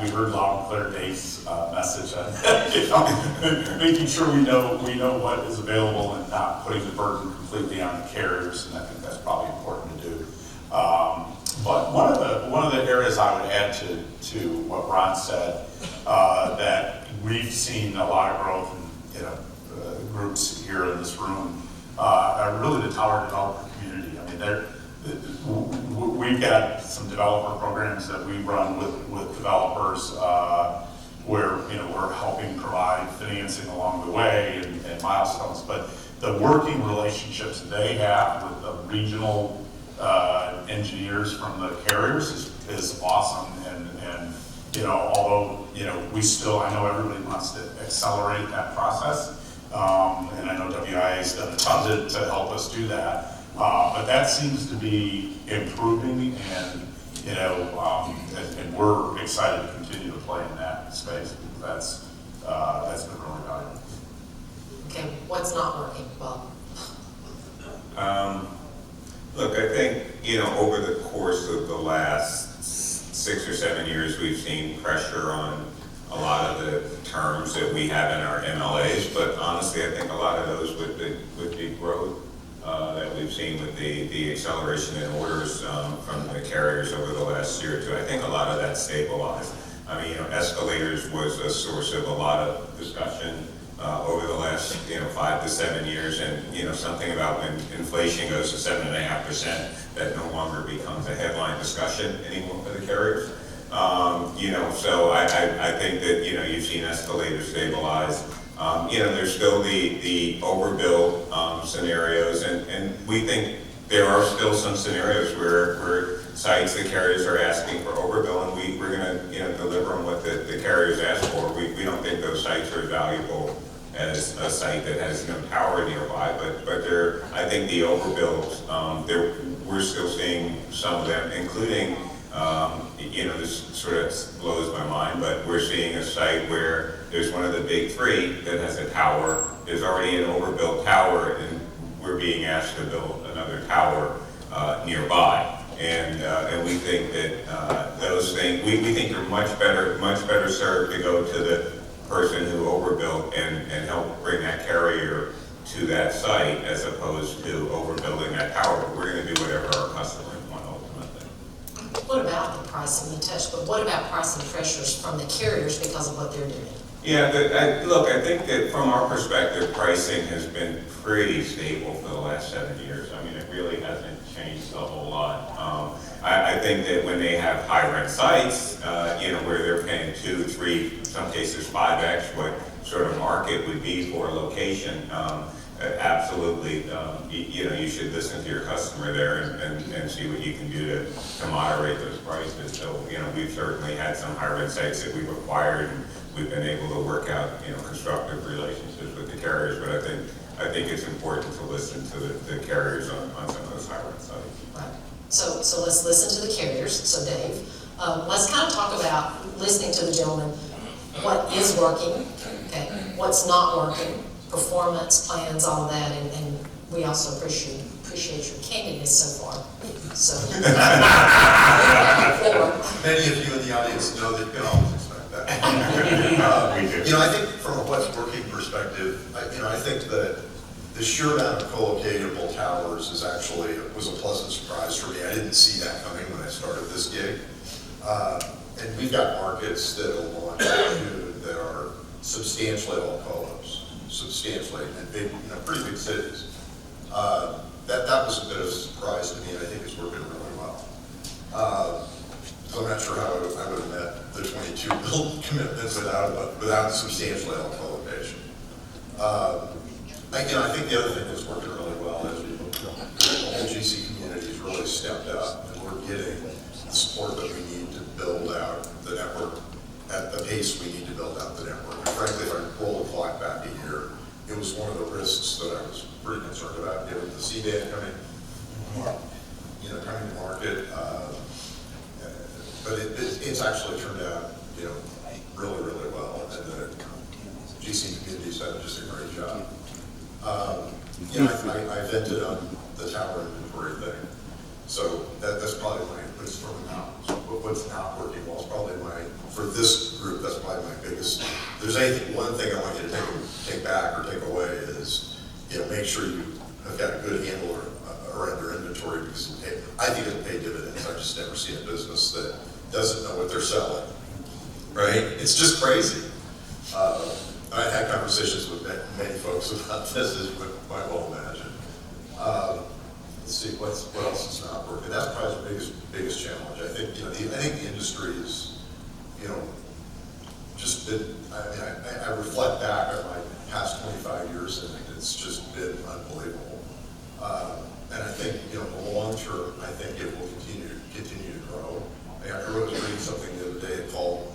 heard loud and clear Dave's message on making sure we know what is available and not putting the burden completely on the carriers, and I think that's probably important to do. But one of the areas I would add to what Ron said, that we've seen a lot of growth in groups here in this room, are really the tower developer community. I mean, we've got some developer programs that we run with developers where we're helping provide financing along the way and milestones. But the working relationships they have with the regional engineers from the carriers is awesome. And although I know everybody wants to accelerate that process, and I know WIA's done a ton to help us do that. But that seems to be improving, and we're excited to continue to play in that space. That's been really valuable. Okay, what's not working, Bob? Look, I think, over the course of the last 6 or 7 years, we've seen pressure on a lot of the terms that we have in our MLAs, but honestly, I think a lot of those with the growth that we've seen with the acceleration in orders from the carriers over the last year or two, I think a lot of that stabilized. I mean, escalators was a source of a lot of discussion over the last 5 to 7 years, and something about when inflation goes to 7.5%, that no longer becomes a headline discussion anymore for the carriers. So I think that you've seen escalators stabilize. There's still the overbuild scenarios, and we think there are still some scenarios where sites the carriers are asking for overbill, and we're going to deliver them what the carriers ask for. We don't think those sites are valuable as a site that has no tower nearby, but I think the overbuilds, we're still seeing some of them, including, this sort of blows my mind, but we're seeing a site where there's one of the big three that has a tower. There's already an overbuilt tower, and we're being asked to build another tower nearby. And we think that those things, we think you're much better served to go to the person who overbuilt and help bring that carrier to that site as opposed to overbuilding that tower. But we're going to do whatever our customers want ultimately. What about the pricing you touched, but what about pricing pressures from the carriers because of what they're doing? Yeah, I think that from our perspective, pricing has been pretty stable for the last 7 years. I mean, it really hasn't changed a whole lot. I think that when they have high rent sites, where they're paying 2, 3, in some cases 5x what sort of market would be for a location, absolutely, you should listen to your customer there and see what you can do to moderate those prices. So, we've certainly had some high rent sites that we've acquired, and we've been able to work out, constructive relationships with the carriers. But I think it's important to listen to the carriers on some of those high rent sites. Right. So let's listen to the carriers. So Dave, let's kind of talk about, listening to the gentleman, what is working, okay, what's not working, performance plans, all of that, and we also appreciate your candidness so far. So. Many of you in the audience know that you can always expect that. We do. You know, I think from a what's working perspective, I think that the sheer amount of co-locatable towers was a pleasant surprise for me. I didn't see that coming when I started this gig. And we've got markets that will launch that are substantially all colos, substantially, and big, pretty big cities. That was a bit of a surprise to me, and I think it's working really well. So I'm not sure how I would have met the 22 build commitments without substantially all co-location. I think the other thing that's working really well is the whole GC community has really stepped up, and we're getting the support that we need to build out the network at the pace we need to build out the network. And frankly, if I roll the clock back a year, it was one of the risks that I was pretty concerned about, given the C-band coming to market. But it's actually turned out, really, really well, and the GC community's done just a great job. I vented on the tower inventory thing, so that's probably what's not working well. It's probably for this group, that's probably my biggest. If there's one thing I want you to take back or take away is, make sure you have got a good handle around your inventory, because I think it'll pay dividends. I've just never seen a business that doesn't know what they're selling, right? It's just crazy. I've had conversations with many folks about this, as you might well imagine. Let's see, what else is not working? That's probably the biggest challenge. I think, I think the industry is, just been, I reflect back on my past 25 years, and it's just been unbelievable. And I think, in the long term, I think it will continue to grow. I was reading something the other day called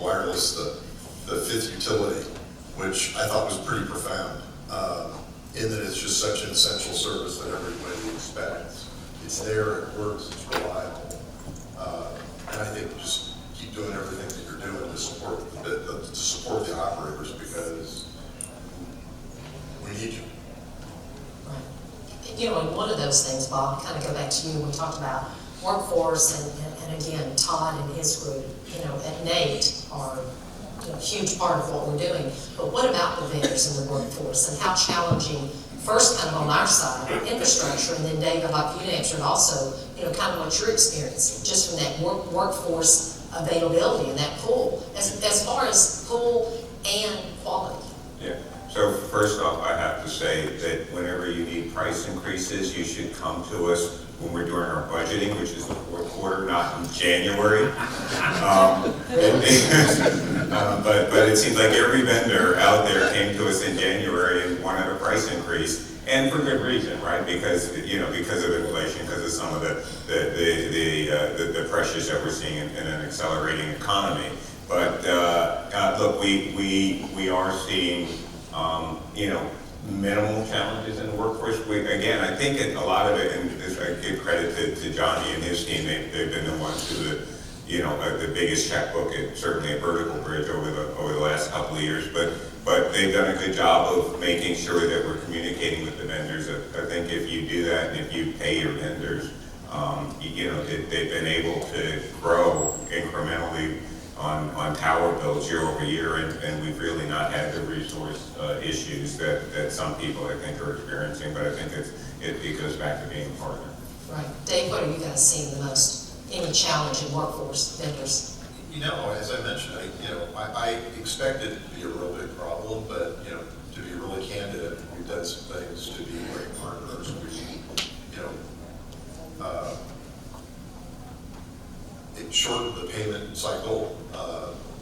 wireless, the fifth utility, which I thought was pretty profound, in that it's just such an essential service that everybody expects. It's there, it works, it's reliable. And I think just keep doing everything that you're doing to support the operators, because we need you. And one of those things, Bob, kind of go back to you, we talked about workforce, and again, Todd and his group, at NATE are a huge part of what we're doing. But what about the vendors and the workforce, and how challenging, first kind of on our side, infrastructure, and then Dave, I'd like you to answer it also, kind of what you're experiencing, just from that workforce availability and that pool, as far as pool and quality. Yeah, so first off, I have to say that whenever you need price increases, you should come to us when we're doing our budgeting, which is the fourth quarter, not in January. But it seems like every vendor out there came to us in January and wanted a price increase, and for good reason, right? Because of inflation, because of some of the pressures that we're seeing in an accelerating economy. But look, we are seeing minimal challenges in the workforce. Again, I think a lot of it, and I give credit to Johnny and his team, they've been the ones who the biggest checkbook, certainly at Vertical Bridge over the last couple of years, but they've done a good job of making sure that we're communicating with the vendors. I think if you do that, and if you pay your vendors, they've been able to grow incrementally on tower builds year over year, and we've really not had the resource issues that some people, I think, are experiencing. But I think it goes back to being a partner. Right. Dave, what are you guys seeing the most? Any challenge in workforce vendors? As I mentioned, I expect it to be a real big problem, but, to be really candid, we've done some things to be great partners. It shortened the payment cycle,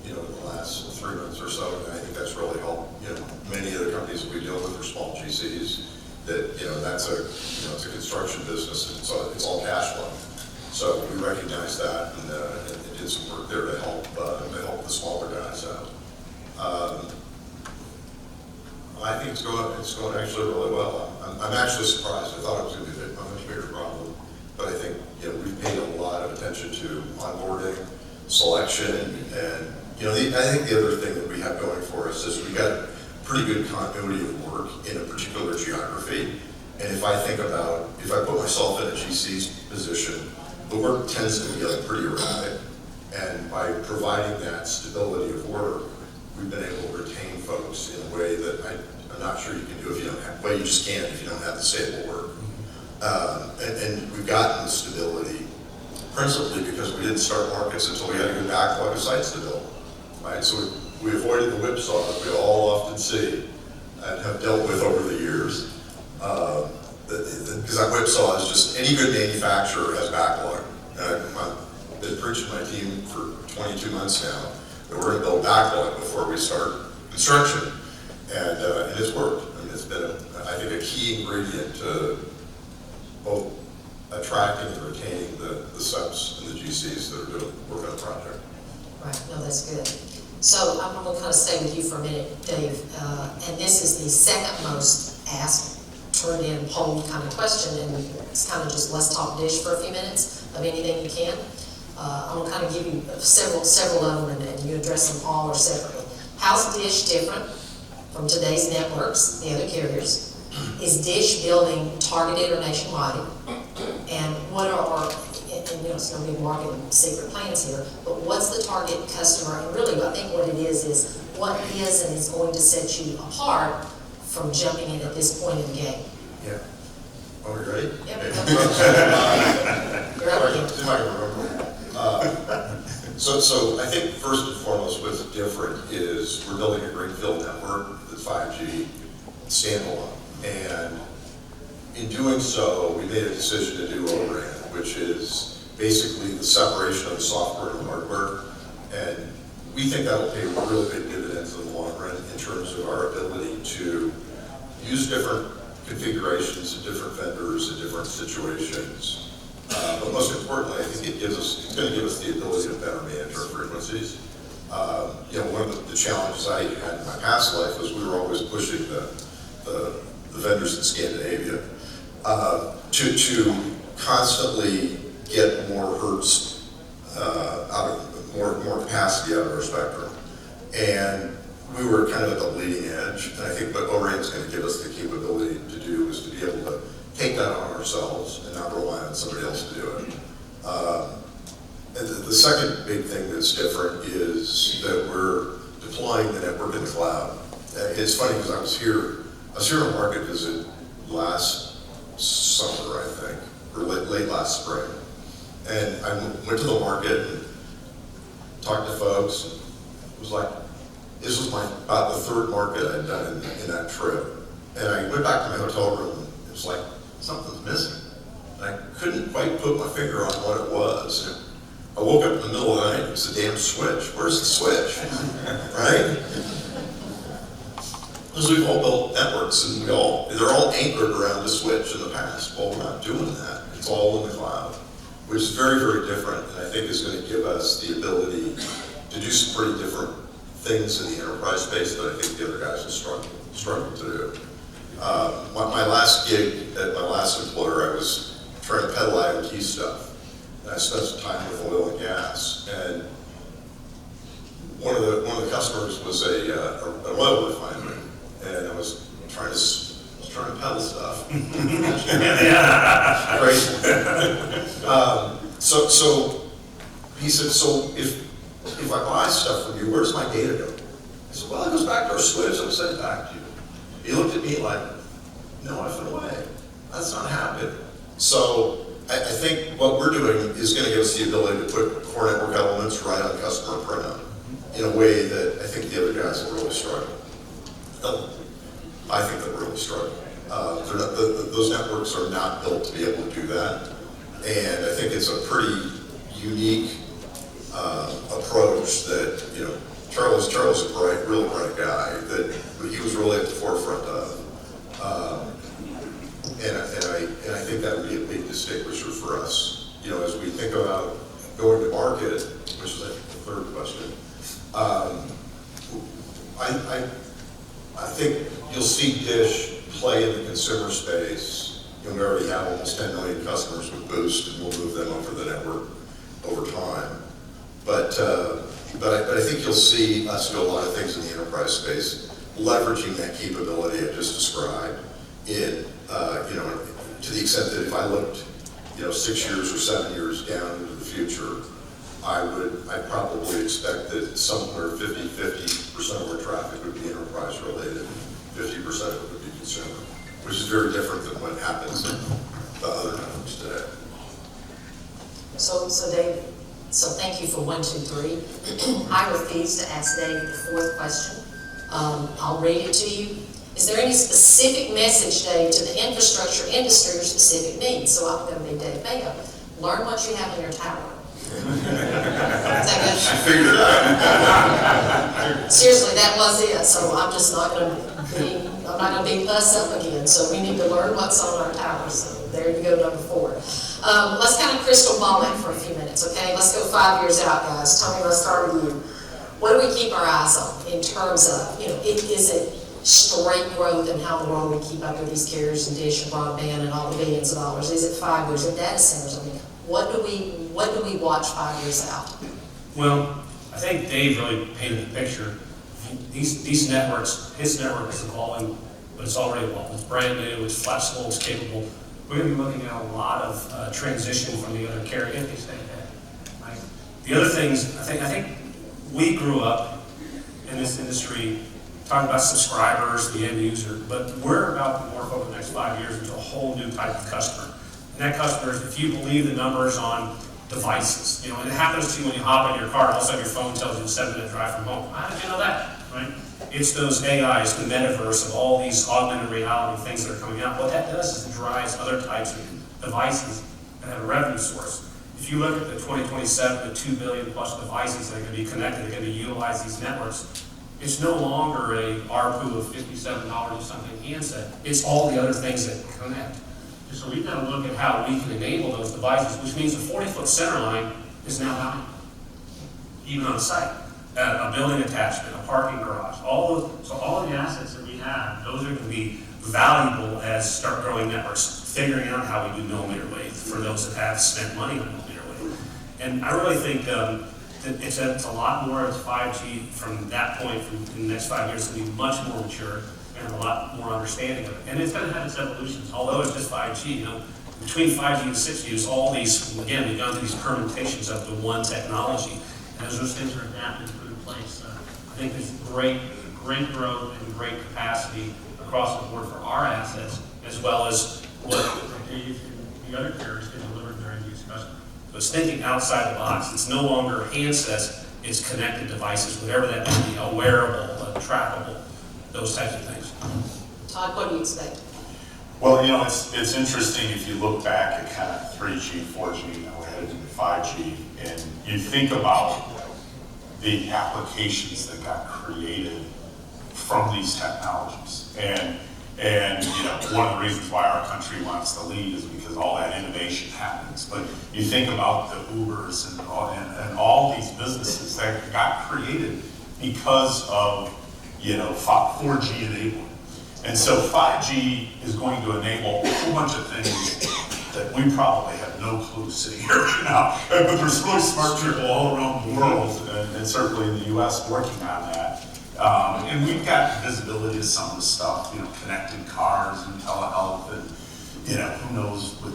in the last 3 months or so, and I think that's really helped, many of the companies that we deal with are small GCs, that, it's a construction business, and it's all cash flow. So we recognize that, and did some work there to help the smaller guys out. I think it's going actually really well. I'm actually surprised. I thought it was going to be a much bigger problem, but I think selection, and, you know, I think the other thing that we have going for us is we've got pretty good continuity of work in a particular geography. And if I put myself in a GC's position, the work tends to be like pretty erratic. And by providing that stability of work, we've been able to retain folks in a way that I'm not sure you can do if you don't have, well, you just can't if you don't have the stable work. And we've gotten the stability principally because we didn't start markets until we had a good backlog of sites to build, right? So we avoided the whipsaw that we all often see and have dealt with over the years. Because that whipsaw is just, any good manufacturer has backlog. I've been preaching my team for 22 months now that we're going to build backlog before we start construction. And it's worked. I mean, it's been, I think, a key ingredient to both attracting and retaining the subs and the GCs that are doing work on the project. Right, no, that's good. So I'm going to kind of stay with you for a minute, Dave. And this is the second most asked, turned in, polled kind of question, and it's kind of just let's talk Dish for a few minutes of anything you can. I'm going to kind of give you several of them, and you address them all or separately. How's Dish different from today's networks, the other carriers? Is Dish building targeted or nationwide? And what are, and you know, it's going to be marketing secret plans here, but what's the target customer? And really, I think what it is what is and is going to set you apart from jumping in at this point in the game. Yeah. Are we ready? Yep. Okay. You're up again. So I think first and foremost what's different is we're building a greenfield network that's 5G standalone. And in doing so, we made a decision to do O-RAN, which is basically the separation of the software and the hardware. And we think that'll pay really big dividends in the long run in terms of our ability to use different configurations of different vendors in different situations. But most importantly, I think it's going to give us the ability to better manage our frequencies. You know, one of the challenges I had in my past life was we were always pushing the vendors in Scandinavia to constantly get more hertz out of more capacity out of our spectrum. And we were kind of at the bleeding edge. And I think what O-RAN is going to give us the capability to do is to be able to take that on ourselves and not rely on somebody else to do it. And the second big thing that's different is that we're deploying the network in the cloud. It's funny because I was here on a market visit last summer, I think, or late last spring. And I went to the market and talked to folks, and it was like, this was about the third market I'd done in that trip. And I went back to my hotel room, and it was like, something's missing. And I couldn't quite put my finger on what it was. And I woke up in the middle of the night, it's a damn switch. Where's the switch? Right? Because we've all built networks, and they're all anchored around a switch in the past. Well, we're not doing that. It's all in the cloud, which is very, very different, and I think is going to give us the ability to do some pretty different things in the enterprise space that I think the other guys will struggle to do. My last gig at my last employer, I was trying to peddle IoT stuff. And I spent some time with oil and gas. And one of the customers was an oil refinery, and I was trying to peddle stuff. Crazy. So he said, so if I buy stuff from you, where does my data go? I said, well, it goes back to our switch. I'll send it back to you. He looked at me like, no effing way. That's not happening. So I think what we're doing is going to give us the ability to put core network elements right on customer printout in a way that I think the other guys will really struggle. I think they'll really struggle. Those networks are not built to be able to do that. And I think it's a pretty unique approach that, you know, Charles is a really bright guy that he was really at the forefront of. And I think that would be a big distinguisher for us. You know, as we think about going to market, which is I think the third question, I think you'll see Dish play in the consumer space. You know, we already have almost 10 million customers with Boost, and we'll move them over the network over time. But I think you'll see us do a lot of things in the enterprise space, leveraging that capability I just described in, to the extent that if I looked, 6 years or 7 years down into the future, I'd probably expect that somewhere 50% of our traffic would be enterprise related, 50% of it would be consumer, which is very different than what happens in the other networks today. So Dave, thank you for 1, 2, 3. I refuse to ask Dave the 4th question. I'll read it to you. Is there any specific message, Dave, to the infrastructure industry or specific needs? So I'm going to be Dave Mayo. Learn what you have on your tower. Is that good? I figured it out. Seriously, that was it. So I'm just not going to beat us up again. So we need to learn what's on our tower. So there you go, number 4. Let's kind of crystal ball in for a few minutes, okay? Let's go 5 years out, guys. Tony, let's start with you. What do we keep our eyes on in terms of, is it straight growth and how in the world we keep up with these carriers and Dish and broadband and all the billions of dollars? Is it 5 years? Is it data centers? I mean, what do we watch 5 years out? Well, I think Dave really painted the picture. These networks, his network is evolving, but it's already evolved. It's brand new, it's flexible, it's capable. We're going to be looking at a lot of transition from the other carrier if they stay ahead. Right? The other things, I think we grew up in this industry talking about subscribers, the end user, but we're about to morph over the next 5 years into a whole new type of customer. And that customer, if you believe the numbers on devices, and it happens to you when you hop in your car, all of a sudden your phone tells you a 7-minute drive from home. How did you know that, right? It's those AIs, the metaverse of all these augmented reality things that are coming out. What that does is it drives other types of devices that have a revenue source. If you look at the 2027, the 2 billion plus devices that are going to be connected, that are going to utilize these networks, it's no longer a ARPU of $57 or something handset. It's all the other things that connect. So we've got to look at how we can enable those devices, which means a 40-foot center line is now valuable, even on a site. A building attachment, a parking garage, all of the assets that we have, those are going to be valuable as start growing networks, figuring out how we do millimeter wave for those that have spent money on millimeter wave. And I really think that it's a lot more as 5G from that point, in the next 5 years, it's going to be much more mature and a lot more understanding of it. And it's going to have its evolutions, although it's just 5G, between 5G and 6G, there's all these, again, we've gone through these permutations of the one technology. And as those things are adapted and put in place, I think there's great growth and great capacity across the board for our assets, as well as what the other carriers can deliver to their end-use customer. So it's thinking outside the box. It's no longer handsets, it's connected devices, whatever that may be, a wearable, a trackable, those types of things. Todd, what do you expect? Well, it's interesting if you look back at kind of 3G, 4G, now we're headed into 5G, and you think about the applications that got created from these technologies. And one of the reasons why our country wants to lead is because all that innovation happens. But you think about the Ubers and all these businesses that got created because of 4G enablement. And so 5G is going to enable a whole bunch of things that we probably have no clue sitting here right now. But there's really smart people all around the world, and certainly in the US, working on that. And we've got visibility to some of the stuff, connected cars and telehealth, and who knows with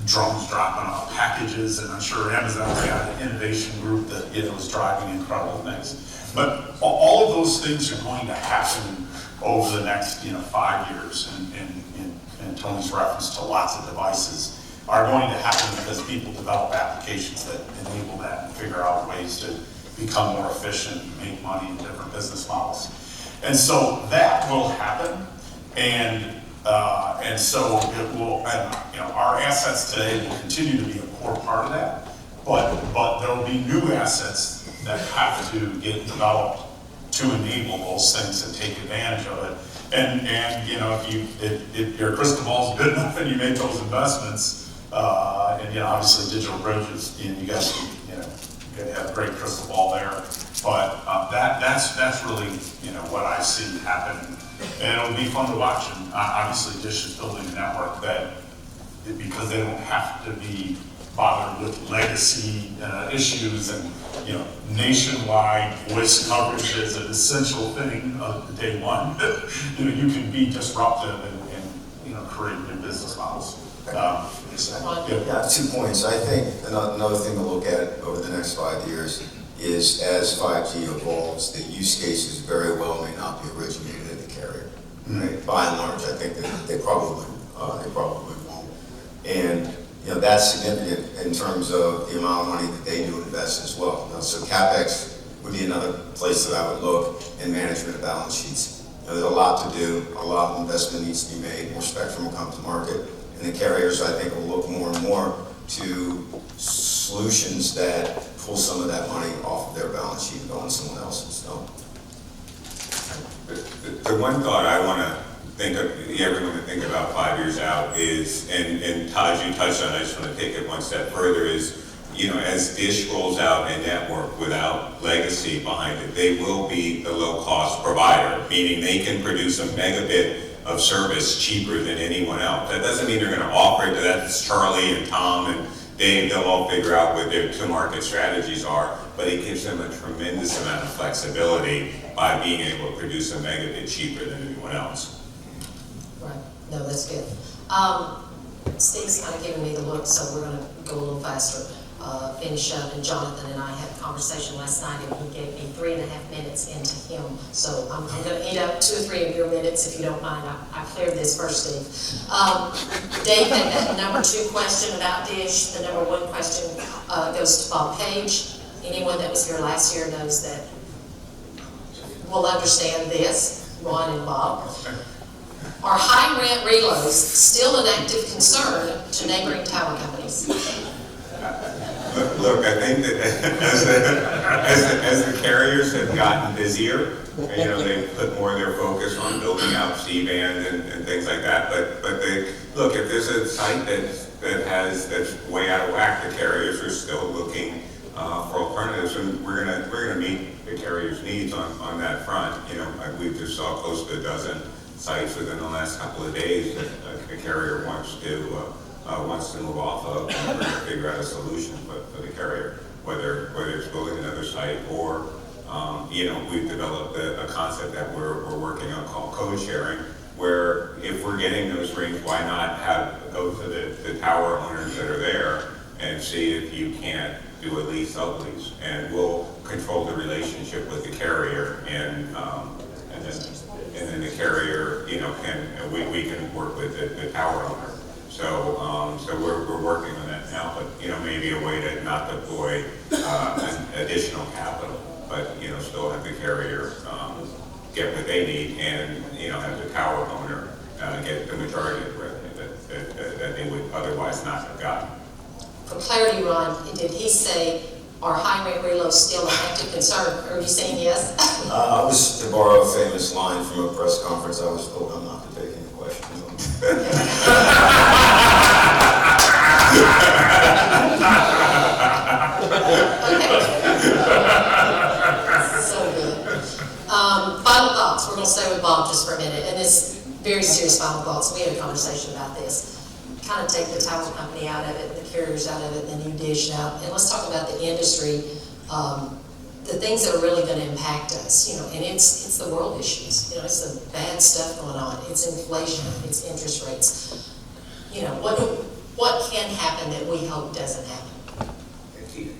drones dropping off packages, and I'm sure Amazon's got an innovation group that is driving incredible things. But all of those things are going to happen over the next 5 years, and Tony's reference to lots of devices are going to happen because people develop applications that enable that and figure out ways to become more efficient and make money in different business models. And so that will happen, and so it will. Our assets today will continue to be a core part of that, but there will be new assets that have to get developed to enable those things and take advantage of it. And if your crystal ball is good enough and you make those investments, and obviously Digital Bridge is, you guys have a great crystal ball there. But that's really what I see happening, and it'll be fun to watch. And obviously Dish is building a network that, because they don't have to be bothered with legacy issues and, you know, nationwide voice coverage is an essential thing of day one. You know, you can be disruptive and you know, create new business models. Ron? Yeah, 2 points. I think another thing to look at over the next 5 years is as 5G evolves, the use cases very well may not be originated at the carrier. Right? By and large, I think that they probably won't. And you know, that's significant in terms of the amount of money that they do invest as well. Now, so CapEx would be another place that I would look, in management of balance sheets. You know, there's a lot to do, a lot of investment needs to be made, more spectrum will come to market, and the carriers, I think, will look more and more to solutions that pull some of that money off of their balance sheet and go on someone else's. So, The one thought I want to think of, everyone to think about 5 years out is, and Todd, you touched on it, I just want to take it one step further, is, you know, as Dish rolls out a network without legacy behind it, they will be the low-cost provider, meaning they can produce a megabit of service cheaper than anyone else. That doesn't mean they're going to offer it, that's Charlie and Tom and Dave, they'll all figure out what their to-market strategies are, but it gives them a tremendous amount of flexibility by being able to produce a megabit cheaper than anyone else. Right, no, that's good. Steve's kind of giving me the look, so we're gonna go a little faster, finish up, and Jonathan and I had a conversation last night, and he gave me 3.5 minutes into him, so I'm gonna eat up 2 or 3 of your minutes, if you don't mind. I cleared this first, Steve. Dave had that number 2 question about Dish. The number 1 question goes to Bob Page. Anyone that was here last year knows that will understand this, Ron and Bob. Are high rent reloads still an active concern to neighboring tower companies? Look, I think that as the carriers have gotten busier, you know, they put more of their focus on building out C-band and things like that. But they look, if there's a site that's way out of whack, the carriers are still looking for alternatives, and we're gonna meet the carriers' needs on that front. You know, we just saw close to a dozen sites within the last couple of days that the carrier wants to move off of, and we're gonna figure out a solution for the carrier, whether it's building another site or, you know, we've developed a concept that we're working on called code sharing, where if we're getting those rings, why not go to the tower owners that are there and see if you can't do a lease, sublease, and we'll control the relationship with the carrier, and then the carrier, you know, we can work with the tower owner. So we're working on that now, but you know, maybe a way to not deploy additional capital, but you know, still have the carrier get what they need, and you know, have the tower owner get the majority of the revenue that they would otherwise not have gotten. For clarity, Ron, did he say, are high rate reloads still an active concern? Or are you saying yes? I was, to borrow a famous line from a press conference, I was told I'm not to take any questions on So good. Final thoughts. We're going to stay with Bob just for a minute. And this very serious final thoughts. We had a conversation about this. Kind of take the tower company out of it, the carriers out of it, the new Dish out, and let's talk about the industry, the things that are really going to impact us, you know, and it's the world issues, you know, it's the bad stuff going on, it's inflation, it's interest rates, you know, what can happen that we hope doesn't happen?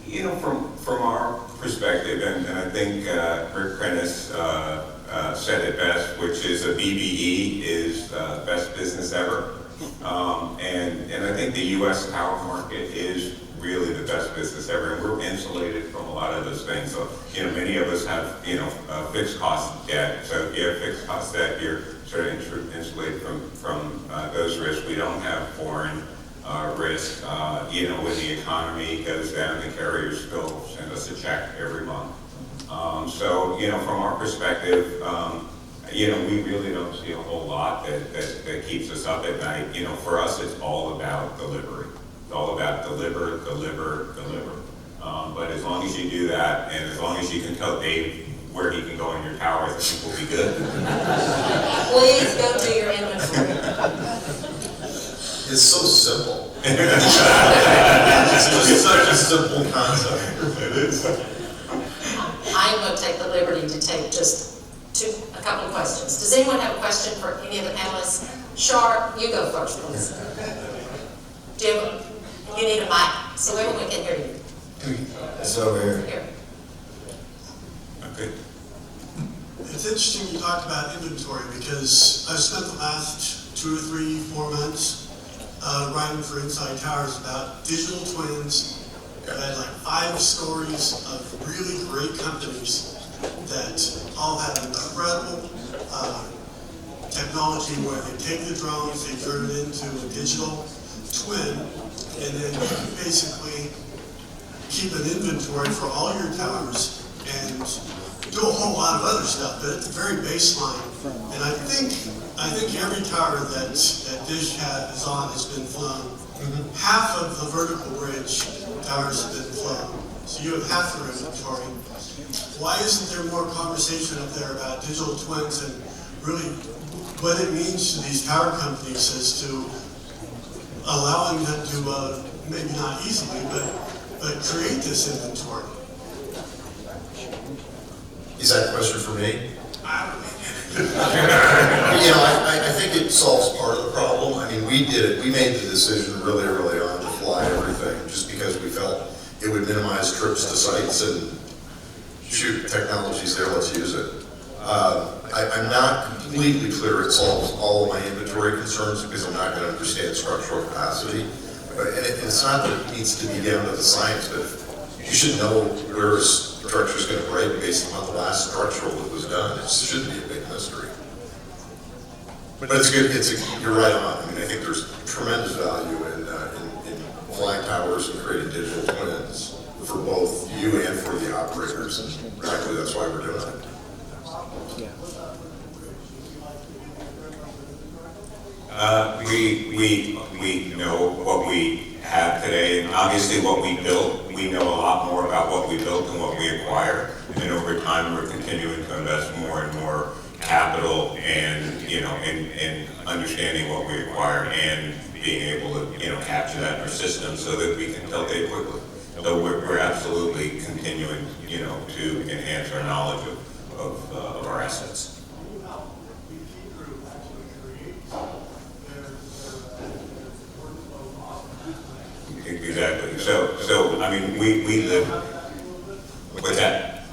You know, from our perspective, and I think Rick Prentice said it best, which is a BBE is best business ever. And I think the U.S. tower market is really the best business ever, and we're insulated from a lot of those things. So, you know, many of us have, you know, fixed cost debt. So if you have fixed cost debt, you're sort of insulated from those risks. We don't have foreign risk. You know, when the economy goes down, the carriers still send us a check every month. So, you know, from our perspective, you know, we really don't see a whole lot that keeps us up at night. You know, for us, it's all about delivery. It's all about deliver. But as long as you do that, and as long as you can tell Dave where he can go in your tower, I think we'll be good. Please go to your inventory. It's so simple. It's such a simple concept. It is. I'm going to take the liberty to take just a couple of questions. Does anyone have a question for any of the panelists? Shar, you go first, please. Jim, you need a mic so everyone can hear you. It's over here. Here. Okay. It's interesting you talked about inventory because I've spent the last 2 or 3, 4 months writing for Inside Towers about digital twins. I've had like 5 stories of really great companies that all have incredible technology where they take the drones, they turn it into a digital twin, and then basically keep an inventory for all your towers and do a whole lot of other stuff, but at the very baseline. And I think every tower that Dish is on has been flown. Half of the vertical bridge towers have been flown. So you have half their inventory. Why isn't there more conversation up there about digital twins and really what it means to these tower companies as to allowing them to, maybe not easily, but create this inventory? Is that a question for me? I don't know. I think it solves part of the problem. I mean, we made the decision really early on to fly everything, just because we felt it would minimize trips to sites and shoot, technology's there, let's use it. I'm not completely clear it solves all of my inventory concerns, because I'm not gonna understand structural capacity. And it's not that it needs to be down to the science, but you should know where a structure's gonna break based on the last structural that was done. It shouldn't be a big mystery. But it's good, you're right on. I mean, I think there's tremendous value in flying towers and creating digital twins for both you and for the operators. And frankly, that's why we're doing it. We know what we have today, and obviously what we built, we know a lot more about what we built than what we acquired. And over time, we're continuing to invest more and more capital and, in understanding what we acquire and being able to, capture that in our system so that we can tell Dave quickly. So we're absolutely continuing, to enhance our knowledge of our assets. Exactly. So I mean, we live with that.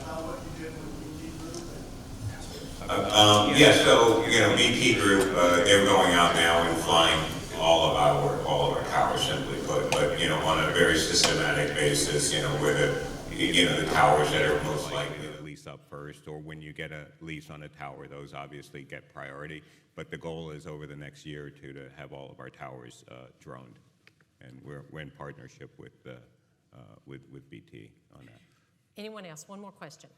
So BP Group, they're going out now and flying all of our towers, simply put, but on a very systematic basis, where the towers that are most likely to lease up first, or when you get a lease on a tower, those obviously get priority. But the goal is over the next year or two to have all of our towers droned, and we're in partnership with BT on that. Anyone else? One more question.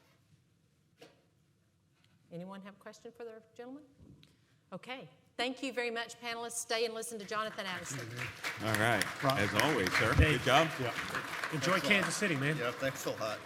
Anyone have a question for the gentleman? Okay. Thank you very much, panelists. Stay and listen to Jonathan Addison. All right. As always, sir. Hey. Good job. Enjoy Kansas City, man. Yeah, thanks a lot.